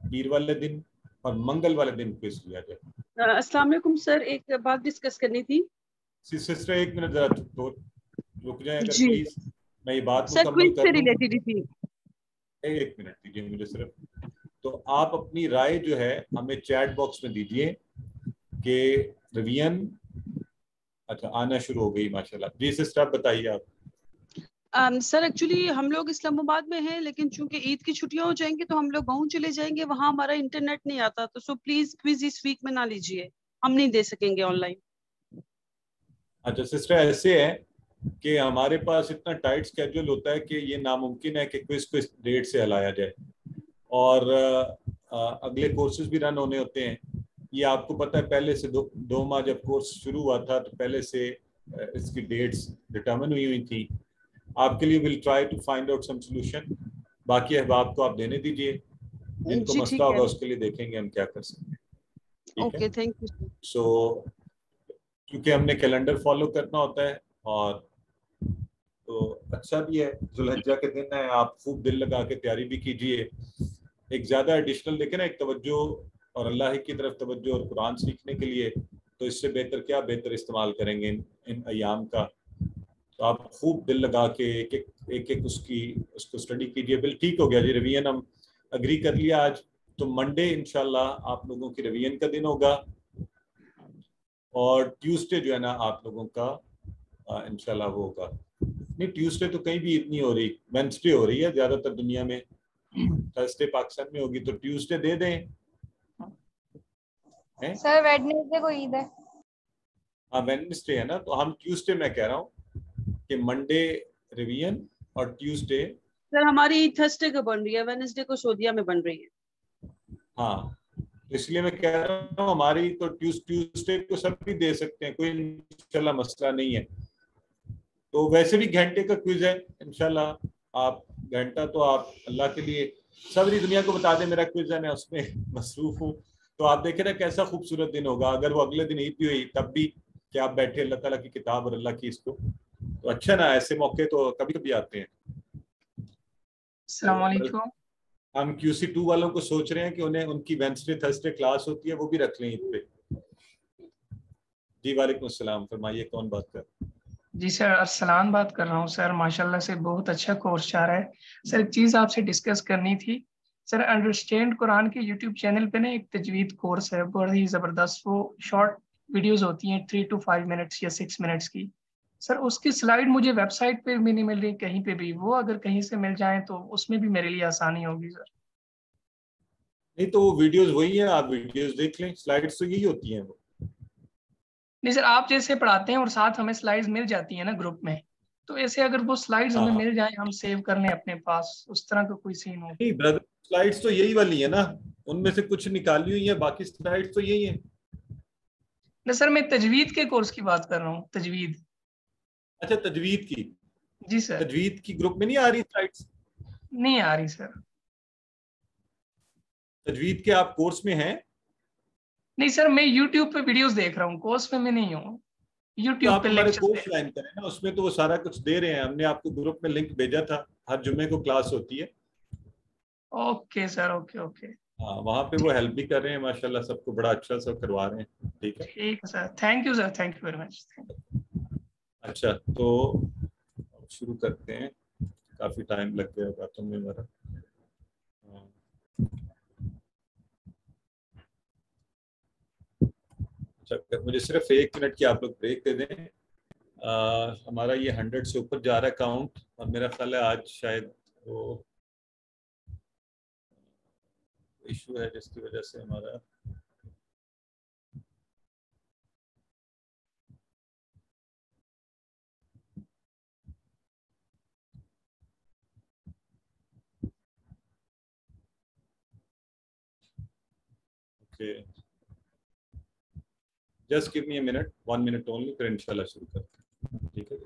[SPEAKER 1] پیر والے دن، اور منگل والے دن کوئز لیا جائے۔
[SPEAKER 4] السلام علیکم سر، ایک بات ڈسکس کرنی تھی۔
[SPEAKER 1] سسٹر ایک منٹ ذرا رک جائیں اگر
[SPEAKER 4] جی
[SPEAKER 1] پلیز، میں یہ بات
[SPEAKER 4] سر،
[SPEAKER 1] مکمل
[SPEAKER 4] کوئز
[SPEAKER 1] کر
[SPEAKER 4] سے
[SPEAKER 1] لوں۔
[SPEAKER 4] ریلیٹڈ تھی۔
[SPEAKER 1] ایک منٹ دیجیے مجھے صرف، تو آپ اپنی رائے جو ہے ہمیں چیٹ باکس میں دیجیے کہ ریویژن اچھا آنا شروع ہو گئی ماشاءاللہ۔ جی سسٹر آپ بتائیے آپ۔
[SPEAKER 4] سر ایکچولی ہم لوگ اسلام آباد میں ہیں، لیکن چونکہ عید کی چھٹیاں ہو جائیں گی تو ہم لوگ گاؤں چلے جائیں گے، وہاں ہمارا انٹرنیٹ نہیں آتا، تو سو پلیز کوئز اس ویک میں نہ لیجیے، ہم نہیں دے سکیں گے آن لائن۔
[SPEAKER 1] اچھا سسٹر ایسے ہے کہ ہمارے پاس اتنا ٹائٹ اسکیجول ہوتا ہے کہ یہ ناممکن ہے کہ کوئز کو اس ڈیٹ سے ہلایا جائے، اور اگلے کورسز بھی رن ہونے ہوتے ہیں۔ یہ آپ کو پتہ ہے پہلے سے 2 ماہ جب کورس شروع ہوا تھا تو پہلے سے اس کی ڈیٹس ڈٹرمن ہوئی تھیں۔ آپ کے لیے will try to find out some solution, باقی احباب کو آپ دینے دیجیے، جن کو
[SPEAKER 4] جی
[SPEAKER 1] مسئلہ
[SPEAKER 4] ٹھیک ہے،
[SPEAKER 1] ہوگا اس کے لیے دیکھیں گے ہم کیا کر سکتے ہیں، ٹھیک ہے۔
[SPEAKER 4] Okay thank you.
[SPEAKER 1] سو کیونکہ ہم نے کیلنڈر فالو کرنا ہوتا ہے، اور تو اچھا بھی ہے، ذوالحجہ کے دن ہے، آپ خوب دل لگا کے تیاری بھی کیجیے۔ ایک زیادہ ایڈیشنل دیکھیں نا، ایک توجہ اور اللہ کی طرف توجہ اور قرآن سیکھنے کے لیے، تو اس سے بہتر کیا بہتر استعمال کریں گے ان ایام کا۔ تو آپ خوب دل لگا کے ایک اس کو اسٹڈی کیجیے۔ بل ٹھیک ہو گیا جی، ریویژن ہم اگری کر لیا آج، تو منڈے انشاءاللہ آپ لوگوں کی ریویژن کا دن ہوگا، اور ٹیوزڈے جو ہے نا آپ لوگوں کا انشاءاللہ وہ ہوگا، نہیں ٹیوزڈے تو کہیں بھی اتنی ہو رہی، وینسڈے ہو رہی ہے زیادہ تر دنیا میں، تھرسڈے پاکستان میں ہوگی، تو ٹیوزڈے دے دیں۔
[SPEAKER 3] سر ویڈنسڈے کو عید ہے۔
[SPEAKER 1] ہاں وینسڈے ہے نا، تو ہم ٹیوزڈے میں کہہ رہا ہوں کہ منڈے ریویژن اور ٹیوزڈے۔
[SPEAKER 4] سر ہماری عید تھرسڈے کو بن رہی ہے، وینسڈے کو سعودیہ میں بن رہی ہے۔
[SPEAKER 1] ہاں اس لیے میں کہہ رہا ہوں ہماری تو ٹیوزڈے کو سب بھی دے سکتے ہیں، کوئی انشاءاللہ مسئلہ نہیں ہے۔ تو ویسے بھی گھنٹے کا کوئز ہے انشاءاللہ، آپ گھنٹہ تو آپ اللہ کے لیے ساری دنیا کو بتا دیں میرا کوئز ہے میں اس میں مصروف ہوں، تو آپ دیکھیں نا کیسا خوبصورت دن ہوگا اگر وہ اگلے دن عید بھی ہوئی تب بھی کہ آپ بیٹھے اللہ تعالیٰ کی کتاب اور اللہ کی اس کو، تو اچھا نا ایسے موقع تو کبھی کبھی آتے ہیں.
[SPEAKER 5] السلام علیکم.
[SPEAKER 1] ہم QC2 والوں کو سوچ رہے ہیں کہ انہیں ان کی وینسڈے تھرسڈے کلاس ہوتی ہے وہ بھی رکھ لیں عید پہ. جی وعلیکم السلام، فرمائیے کون بات کر؟
[SPEAKER 5] جی سر ارسلان بات کر رہا ہوں سر، ماشاءاللہ سے بہت اچھا کورس چل رہا ہے سر. ایک چیز آپ سے ڈسکس کرنی تھی سر. انڈرسٹینڈ قرآن کے یوٹیوب چینل پہ نا ایک تجوید کورس ہے بڑی ہی زبردست، وہ شارٹ ویڈیوز ہوتی ہیں 3 to 5 منٹس یا 6 منٹس کی سر. اس کی سلائیڈ مجھے ویب سائٹ پہ بھی نہیں مل رہی کہیں پہ بھی، وہ اگر کہیں سے مل جائیں تو اس میں بھی میرے لیے آسانی ہوگی سر.
[SPEAKER 1] نہیں تو وہ ویڈیوز وہی ہیں، آپ ویڈیوز دیکھ لیں، سلائیڈز تو یہی ہوتی ہیں وہ.
[SPEAKER 5] نہیں سر آپ جیسے پڑھاتے ہیں اور ساتھ ہمیں سلائیڈز مل جاتی ہیں نا گروپ میں، تو ایسے اگر وہ سلائیڈز ہمیں مل جائیں ہم سیو کر لیں اپنے پاس، اس طرح کا کوئی سین ہو.
[SPEAKER 1] نہیں برادر سلائیڈز تو یہی والی ہیں نا، ان میں سے کچھ نکالی ہوئی ہیں، باقی سلائیڈز تو یہی ہیں.
[SPEAKER 5] نہیں سر میں تجوید کے کورس کی بات کر رہا ہوں، تجوید.
[SPEAKER 1] اچھا تجوید کی؟
[SPEAKER 5] جی سر.
[SPEAKER 1] تجوید کی گروپ میں نہیں آ رہی سلائیڈز؟
[SPEAKER 5] نہیں آ رہی سر.
[SPEAKER 1] تجوید کے آپ کورس میں ہیں؟
[SPEAKER 5] نہیں سر میں یوٹیوب پہ ویڈیوز دیکھ رہا ہوں، کورس میں نہیں ہوں.
[SPEAKER 1] تو
[SPEAKER 5] یوٹیوب
[SPEAKER 1] آپ
[SPEAKER 5] پہ
[SPEAKER 1] ہمارے
[SPEAKER 5] لیکچر
[SPEAKER 1] کورس جوائن کریں نا، اس میں تو وہ سارا کچھ دے رہے ہیں، ہم نے آپ کو گروپ میں لنک بھیجا تھا، ہر جمعے کو کلاس ہوتی ہے.
[SPEAKER 5] Okay sir okay okay.
[SPEAKER 1] ہاں وہاں پہ وہ ہیلپ بھی کر رہے ہیں ماشاءاللہ، سب کو بڑا اچھا سب کروا رہے ہیں. ٹھیک ہے
[SPEAKER 5] ٹھیک ہے sir, thank you sir, thank you very much.
[SPEAKER 1] اچھا تو شروع کرتے ہیں، کافی ٹائم لگ گیا باتوں میں میرا. اچھا مجھے صرف 1 منٹ کی آپ لوگ بریک دے دیں. ہمارا یہ 100 سے اوپر جا رہا ہے کاؤنٹ، اور میرا خیال ہے آج شاید وہ ایشو ہے جس کی وجہ سے ہمارا just give me a minute, 1 minute only, پھر انشاءاللہ شروع کرتے ہیں. ٹھیک ہے.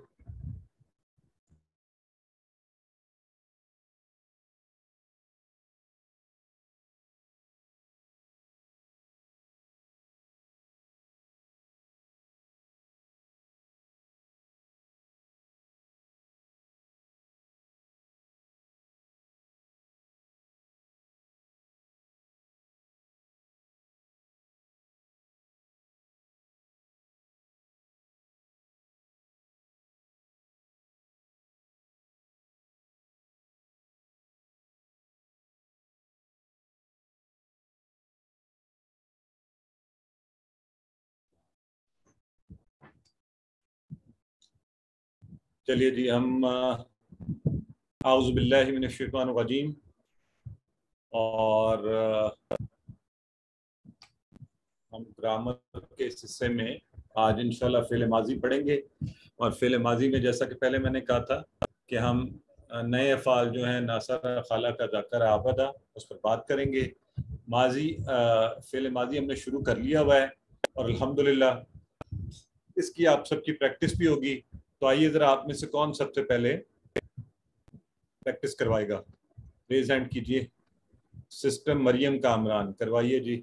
[SPEAKER 1] چلیے جی ہم اعوذ باللہ من الشیطان الرجیم، اور ہم گرامر کے اس حصے میں آج انشاءاللہ فعل ماضی پڑھیں گے. اور فعل ماضی میں جیسا کہ پہلے میں نے کہا تھا کہ ہم نئے افعال جو ہیں ناصر، خالہ کا، ذکر، عبدہ، اس پر بات کریں گے. ماضی فعل ماضی ہم نے شروع کر لیا ہوا ہے اور الحمدللہ اس کی آپ سب کی پریکٹس بھی ہوگی. تو آئیے ذرا آپ میں سے کون سب سے پہلے پریکٹس کروائے گا؟ ریز ہینڈ کیجئے. سسٹم مریم کامران کروائیے جی.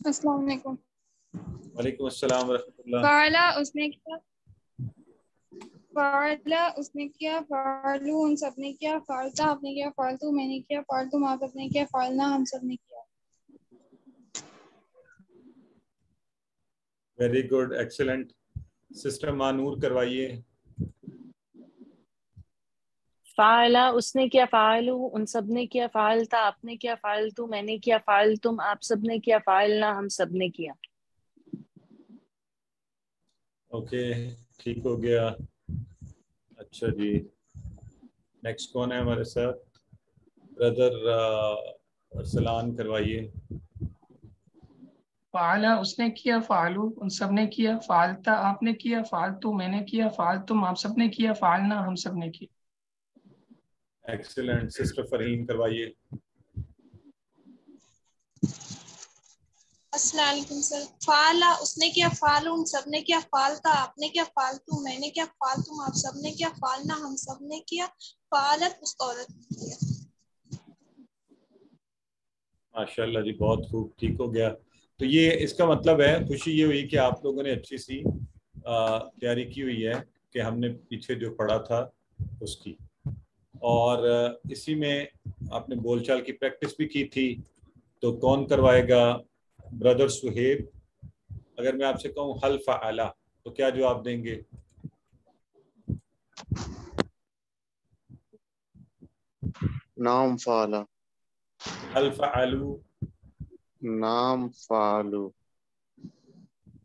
[SPEAKER 3] السلام علیکم.
[SPEAKER 1] وعلیکم السلام ورحمۃ اللہ.
[SPEAKER 3] فعلا اس نے کیا، فعلا اس نے کیا، فعلو ان سب نے کیا، فعلتا آپ نے کیا، فعلتو میں نے کیا، فعلتم آپ سب نے کیا، فعلنا ہم سب نے کیا.
[SPEAKER 1] Very good, excellent. سسٹم مانور کروائیے.
[SPEAKER 6] فعلا اس نے کیا، فعلو ان سب نے کیا، فعلتا آپ نے کیا، فعلتو میں نے کیا، فعلتم آپ سب نے کیا، فعلنا ہم سب نے کیا.
[SPEAKER 1] اوکے ٹھیک ہو گیا. اچھا جی نیکسٹ کون ہے ہمارے ساتھ؟ بردر ارسلان کروائیے.
[SPEAKER 5] فعلا اس نے کیا، فعلو ان سب نے کیا، فعلتا آپ نے کیا، فعلتو میں نے کیا، فعلتم آپ سب نے کیا، فعلنا ہم سب نے کیا.
[SPEAKER 1] ایکسلنٹ. سسٹر فرحین کروائیے.
[SPEAKER 3] السلام علیکم سر. فعلا اس نے کیا، فعلون سب نے کیا، فعلتا آپ نے کیا، فالتو میں نے کیا، فالتم آپ سب نے کیا، فعلنا ہم سب نے کیا، فعلت اس عورت نے کیا.
[SPEAKER 1] ماشاءاللہ جی، بہت خوب، ٹھیک ہو گیا. تو یہ اس کا مطلب ہے، خوشی یہ ہوئی کہ آپ لوگوں نے اچھی سی تیاری کی ہوئی ہے کہ ہم نے پیچھے جو پڑھا تھا اس کی، اور اسی میں آپ نے بول چال کی پریکٹس بھی کی تھی. تو کون کروائے گا؟ برادر سہیب. اگر میں آپ سے کہوں حل فعلا تو کیا جواب دیں گے؟
[SPEAKER 7] نام فعلا.
[SPEAKER 1] حل فعلو.
[SPEAKER 7] نام فعلو.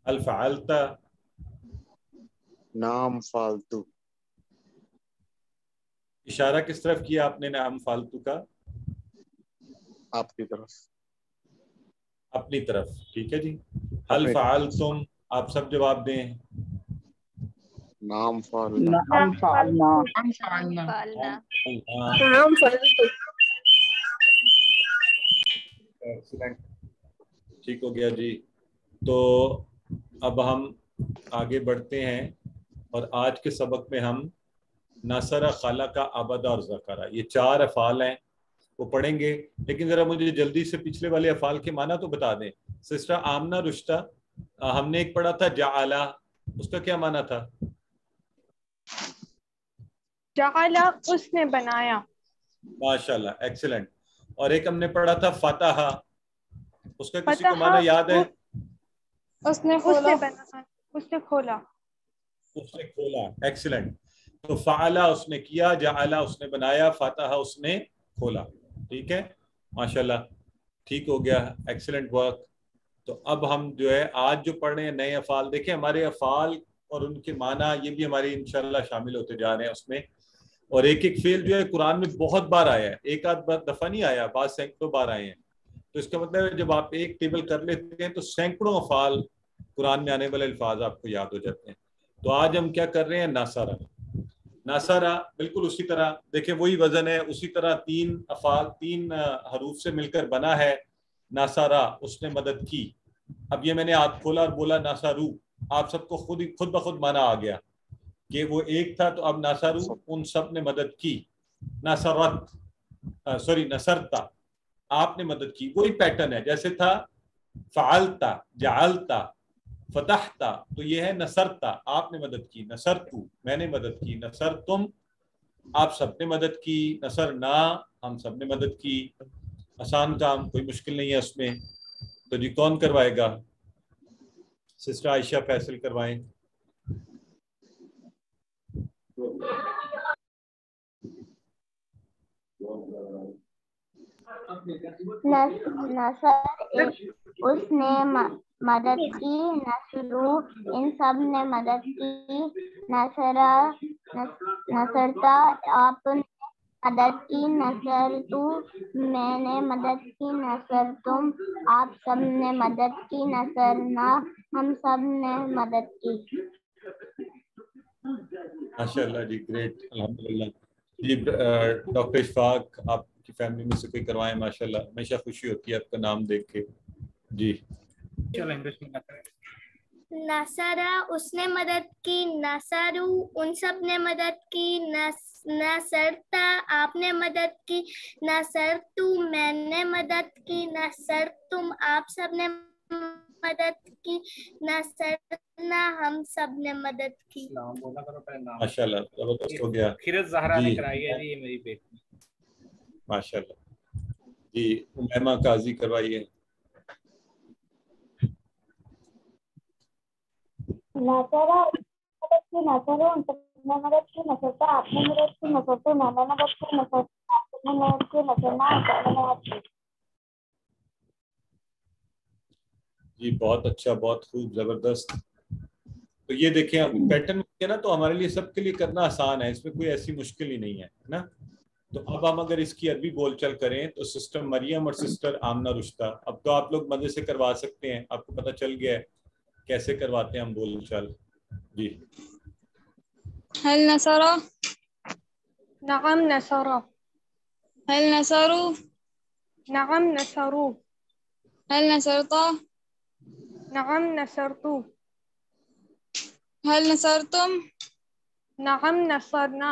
[SPEAKER 1] حل فعلتا.
[SPEAKER 7] نام فالتو.
[SPEAKER 1] اشارہ کس طرف کیا آپ نے نام فالتو کا؟
[SPEAKER 7] آپ کی طرف.
[SPEAKER 1] اپنی طرف. ٹھیک ہے جی. حل فعلتم، آپ سب جواب دیں.
[SPEAKER 7] نام فعلنا.
[SPEAKER 8] نعم فعلنا.
[SPEAKER 1] نعم فعلنا. ایکسیلنٹ، ٹھیک ہو گیا جی. تو اب ہم آگے بڑھتے ہیں، اور آج کے سبق میں ہم نصر، خلق، عبد اور ذکر، یہ 4 افعال ہیں، وہ پڑھیں گے. لیکن ذرا مجھے جلدی سے پچھلے والے افعال کے معنی تو بتا دیں. سسٹر آمنہ رشتہ، ہم نے ایک پڑھا تھا جعلہ، اس کا کیا معنی تھا؟
[SPEAKER 3] جعلا اس نے بنایا.
[SPEAKER 1] ماشاءاللہ، ایکسیلنٹ. اور ایک ہم نے پڑھا تھا فتح، اس کا کسی کو
[SPEAKER 3] فتح
[SPEAKER 1] معنی یاد ہے؟
[SPEAKER 3] اس نے کھولا. اس نے کھولا.
[SPEAKER 1] اس نے کھولا. ایکسیلنٹ. تو فعلا اس نے کیا، جعلا اس نے بنایا، فتح اس نے کھولا. ٹھیک ہے، ماشاءاللہ، ٹھیک ہو گیا. Excellent work. تو اب ہم جو ہے آج جو پڑھ رہے ہیں نئے افعال، دیکھیں ہمارے افعال اور ان کے معنی یہ بھی ہماری انشاءاللہ شامل ہوتے جا رہے ہیں اس میں. اور ایک ایک فعل جو ہے قرآن میں بہت بار آیا ہے، ایک آدھ دفعہ نہیں آیا، بعض سینکڑوں بار آئے ہیں. تو اس کا مطلب ہے جب آپ ایک ٹیبل کر لیتے ہیں تو سینکڑوں افعال قرآن میں آنے والے الفاظ آپ کو یاد ہو جاتے ہیں. تو آج ہم کیا کر رہے ہیں؟ ناصرہ. ناصرہ بالکل اسی طرح، دیکھیں وہی وزن ہے، اسی طرح 3 افعال 3 حروف سے مل کر بنا ہے. ناصرہ اس نے مدد کی. اب یہ میں نے ہاتھ کھولا اور بولا ناصرو، آپ سب کو خود بخود مانا آ گیا کہ وہ ایک تھا. تو اب ناصرو ان سب نے مدد کی. نصرت، سوری نصرتا، آپ نے مدد کی. وہی پیٹرن ہے جیسے تھا فعلتا، جعلتا، فتحتا، تو یہ ہے نصرتا، آپ نے مدد کی. نصرتو میں نے مدد کی. نصرتم آپ سب نے مدد کی. نصرنا ہم سب نے مدد کی. آسان کام، کوئی مشکل نہیں ہے اس میں. تو جی کون کروائے گا؟ سسٹر عائشہ فیصل کروائیں.
[SPEAKER 9] نصر اس نے مدد کی. نصرو ان سب نے مدد کی. نصرتا آپ نے مدد کی. نصرتو میں نے مدد کی. نصرتم آپ سب نے مدد کی. نصرنا ہم سب نے مدد کی.
[SPEAKER 1] ماشاءاللہ جی، گریٹ، الحمدللہ. جی ڈاکٹر اشفاق آپ کی فیملی میں سے کوئی کروائیں. ماشاءاللہ، ہمیشہ خوشی ہوتی ہے آپ کا نام دیکھ کے. جی
[SPEAKER 9] نصرہ اس نے مدد کی. نصرو ان سب نے مدد کی. نصرتا آپ نے مدد کی. نصرتو میں نے مدد کی. نصرتم آپ سب نے مدد کی. نصرنا ہم سب نے مدد کی.
[SPEAKER 1] ماشاءاللہ، زبردست ہو گیا.
[SPEAKER 10] خیرت زہرا نے کرائی ہے جی، یہ میری بیٹی.
[SPEAKER 1] ماشاءاللہ. جی امیمہ قاضی کروائیے.
[SPEAKER 9] نصرہ مدد کی. نصرو ان سب نے مدد کی. نصرتا آپ نے مدد کی. نصرتو میں نے مدد کی. نصرتا آپ سب نے مدد کی. نصرنا ہم سب نے مدد کی.
[SPEAKER 1] جی بہت اچھا، بہت خوب، زبردست. تو یہ دیکھیں پیٹرن ہے نا، تو ہمارے لیے سب کے لیے کرنا آسان ہے، اس میں کوئی ایسی مشکل ہی نہیں ہے نا. تو اب ہم اگر اس کی عربی بول چل کریں تو سسٹر مریم اور سسٹر آمنہ رشتہ، اب تو آپ لوگ مزے سے کروا سکتے ہیں، آپ کو پتہ چل گیا ہے کیسے کرواتے ہیں ہم بول چل. جی
[SPEAKER 3] هل نصر؟ نعم نصر. هل نصروا؟ نعم نصروا. هل نصرت؟
[SPEAKER 8] نعم نصرتو.
[SPEAKER 3] هل نصرتم؟
[SPEAKER 8] نعم نصرنا.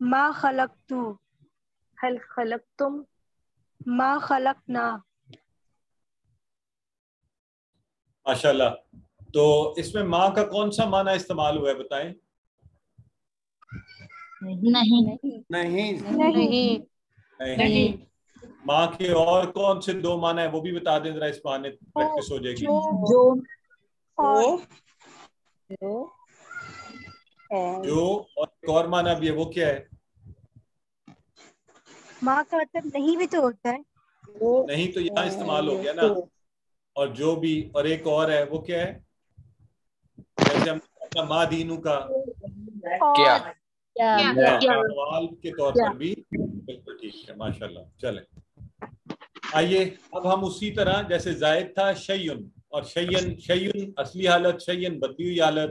[SPEAKER 11] ما خلقتو
[SPEAKER 6] هل خلقتم
[SPEAKER 11] ما خلقنا
[SPEAKER 1] ماشاءاللہ. تو اس میں ماں کا کون سا معنی استعمال ہوا ہے بتائیں؟
[SPEAKER 12] نہیں
[SPEAKER 1] نہیں. ماں کے اور کون سے دو معنی ہیں وہ بھی بتا دیں ذرا، اس بہانے پریکٹس ہو جائے گی. جو اور ایک اور معنی بھی ہے، وہ کیا ہے؟
[SPEAKER 11] ماں کا مطلب نہیں بھی تو ہوتا ہے.
[SPEAKER 1] نہیں تو یہاں استعمال ہو گیا نا. اور جو بھی، اور ایک اور ہے وہ کیا ہے؟ جیسے ہم نے ماں دینو کا سوال کے طور پر بھی بالکل ٹھیک ہے. ماشاءاللہ. چلیں آئیے اب ہم اسی طرح جیسے زائد تھا شیئن، اور شیئن اصلی حالت، شیئن بدلی ہوئی حالت،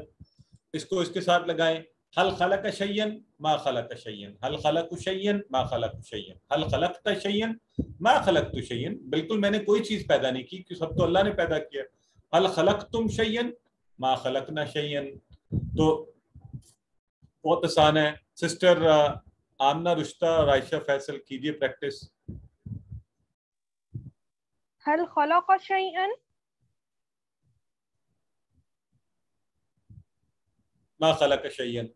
[SPEAKER 1] اس کو اس کے ساتھ لگائیں. حل خلق شیئن ما خلق شیئن، حل خلق شیئن ما خلق شیئن، حل خلقت شیئن ما خلقت شیئن. بالکل میں نے کوئی چیز پیدا نہیں کی، کہ سب تو اللہ نے پیدا کیا. حل خلقتم شیئن ما خلقنا شیئن. تو بہت آسان ہے. سسٹر آمنہ رشتہ اور عائشہ فیصل کیجیے پریکٹس.
[SPEAKER 8] هل خلق شيئا
[SPEAKER 1] ما خلق شیئن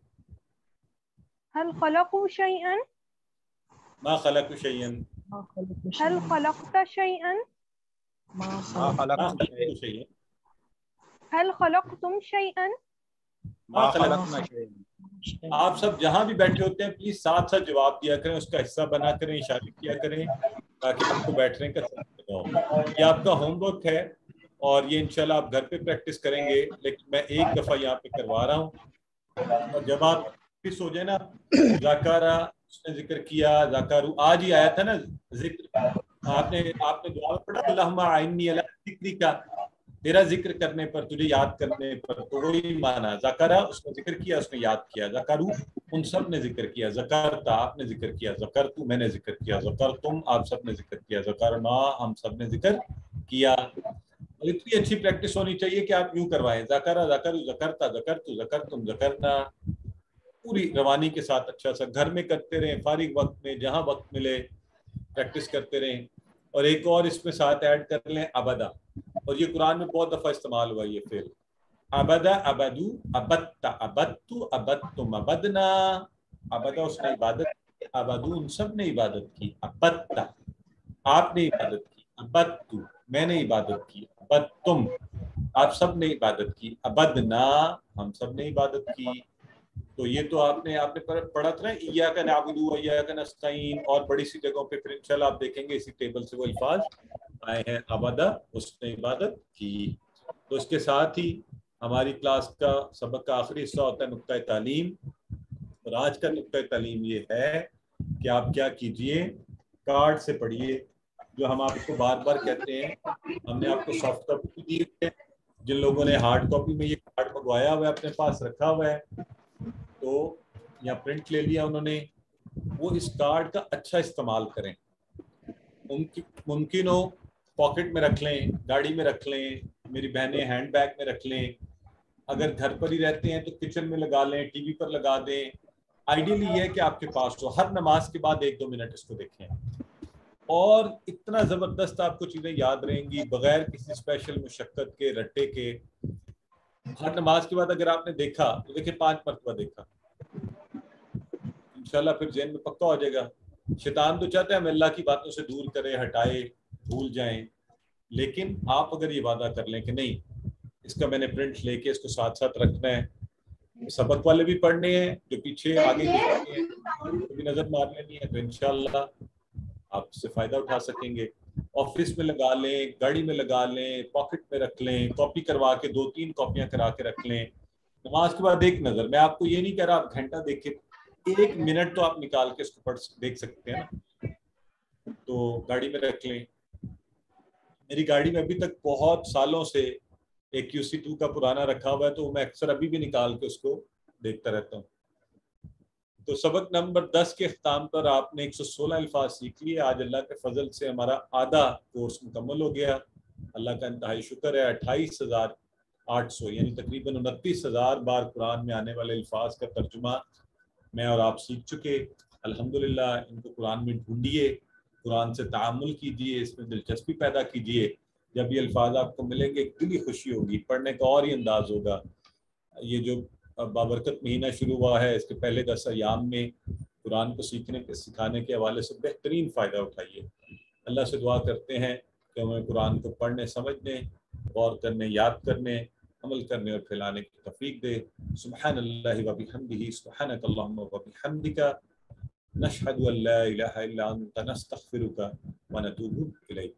[SPEAKER 8] هل خلقوا شيئا
[SPEAKER 1] ما خلق شیئن
[SPEAKER 8] هل خلقت شيئا
[SPEAKER 10] ما خلقت
[SPEAKER 1] شیئن
[SPEAKER 8] هل خلقتم شيئا
[SPEAKER 10] ما خلقنا شيئا.
[SPEAKER 1] آپ سب جہاں بھی بیٹھے ہوتے ہیں پلیز ساتھ ساتھ جواب دیا کریں، اس کا حصہ بنا کریں، اشارے کیا کریں تاکہ آپ کو بیٹھنے کا ساتھ ہو. یہ آپ کا ہوم ورک ہے اور یہ انشاءاللہ آپ گھر پہ پریکٹس کریں گے، لیکن میں ایک دفعہ یہاں پہ کروا رہا ہوں. اور جب آپ واپس ہو جائے نا، ذکارہ اس نے ذکر کیا، ذکارو آج ہی آیا تھا نا ذکر، آپ نے دعا پڑھا اللہم اعنی علی ذکرک، تیرا ذکر کرنے پر، تجھے یاد کرنے پر. تو وہی معنی ذکرہ اس نے ذکر کیا، اس نے یاد کیا. ذکرو ان سب نے ذکر کیا، ذکرتا آپ نے ذکر کیا، ذکرتو میں نے ذکر کیا، ذکرتم آپ سب نے ذکر کیا، ذکرنا ہم سب نے ذکر کیا. اتنی اچھی پریکٹس ہونی چاہیے کہ آپ یوں کروائیں، ذکرہ ذکرو ذکرتا ذکرتو ذکرتم ذکرنا، پوری روانی کے ساتھ. اچھا سا گھر میں کرتے رہیں، فارغ وقت میں جہاں وقت ملے پریکٹس کرتے رہیں. اور ایک اور اس میں ساتھ ایڈ کر لیں ابدا، اور یہ قرآن میں بہت دفعہ استعمال ہوا یہ فعل. ابدا ابدو ابدتا ابدتو ابدتم ابدنا. ابدا اس نے عبادت کی، ابدو ان سب نے عبادت کی، ابدتا آپ نے عبادت کی، ابدتو میں نے عبادت کی، ابدتم آپ سب نے عبادت کی، ابدنا ہم سب نے عبادت کی. تو یہ تو آپ نے پڑھا تھا نا، ایاک نعبد و ایاک نستعین، اور بڑی سی جگہوں پہ پھر انشاءاللہ آپ دیکھیں گے اسی ٹیبل سے وہ الفاظ آئے ہیں. ابدا اس نے عبادت کی. تو اس کے ساتھ ہی ہماری کلاس کا سبق کا آخری حصہ ہوتا ہے نقطۂ تعلیم. اور آج کا نقطۂ تعلیم یہ ہے کہ آپ کیا کیجئے، کارڈ سے پڑھیے. جو ہم آپ کو بار بار کہتے ہیں، ہم نے آپ کو سافٹ کاپی دی ہے، جن لوگوں نے ہارڈ کاپی میں یہ کارڈ منگوایا ہوا ہے اپنے پاس رکھا ہوا ہے تو یا پرنٹ لے لیا انہوں نے، وہ اس کارڈ کا اچھا استعمال کریں. ممکن ہو پاکٹ میں رکھ لیں، گاڑی میں رکھ لیں، میری بہنیں ہینڈ بیگ میں رکھ لیں، اگر گھر پر ہی رہتے ہیں تو کچن میں لگا لیں، ٹی وی پر لگا دیں. آئیڈیلی یہ ہے کہ آپ کے پاس ہو، ہر نماز کے بعد 1-2 منٹ اس کو دیکھیں، اور اتنا زبردست آپ کو چیزیں یاد رہیں گی بغیر کسی اسپیشل مشقت کے، رٹے کے. ہر نماز کے بعد اگر آپ نے دیکھا تو دیکھیں 5 مرتبہ دیکھا، انشاءاللہ پھر ذہن میں پکا ہو جائے گا. شیطان تو چاہتے ہیں ہم اللہ کی باتوں سے دور کرے، ہٹائے، بھول جائیں، لیکن آپ اگر یہ وعدہ کر لیں کہ نہیں اس کا میں نے پرنٹ لے کے اس کو ساتھ ساتھ رکھنا ہے، سبق والے بھی پڑھنے ہیں، جو پیچھے آگے گزرنے ہیں بھی نظر مار لینی ہے، تو انشاءاللہ آپ اس سے فائدہ اٹھا سکیں گے. آفس میں لگا لیں، گاڑی میں لگا لیں، پاکٹ میں رکھ لیں، کاپی کروا کے 2-3 کاپیاں کرا کے رکھ لیں. نماز کے بعد ایک نظر، میں آپ کو یہ نہیں کہہ رہا آپ گھنٹہ دیکھیں، 1 منٹ تو آپ نکال کے اس کو دیکھ سکتے ہیں نا، تو گاڑی میں رکھ لیں. میری گاڑی میں ابھی تک بہت سالوں سے ایک QC2 کا پرانا رکھا ہوا ہے، تو میں اکثر ابھی بھی نکال کے اس کو دیکھتا رہتا ہوں. تو سبق نمبر 10 کے اختتام پر آپ نے 116 الفاظ سیکھ لیے. آج اللہ کے فضل سے ہمارا آدھا کورس مکمل ہو گیا. اللہ کا انتہائی شکر ہے. 28,800 یعنی تقریباً 29,000 بار قرآن میں آنے والے الفاظ کا ترجمہ میں اور آپ سیکھ چکے. الحمدللہ ان کو قرآن میں ڈھونڈیے، قرآن سے تعامل کیجیے، اس میں دلچسپی پیدا کیجیے. جب یہ الفاظ آپ کو ملیں گے ایک دلی خوشی ہوگی، پڑھنے کا اور ہی انداز ہوگا. یہ جو بابرکت مہینہ شروع ہوا ہے، اس کے پہلے 10 ایام میں قرآن کو سکھانے کے حوالے سے بہترین فائدہ اٹھائیے. اللہ سے دعا کرتے ہیں کہ ہمیں قرآن کو پڑھنے، سمجھنے، غور کرنے، یاد کرنے، عمل کرنے اور پھیلانے کی توفیق دے. سبحان اللہ و بحمدہ، سبحانک اللہم و بحمدک، نشہد ان لا الہ الا انت، نستغفرک و نتوب الیک.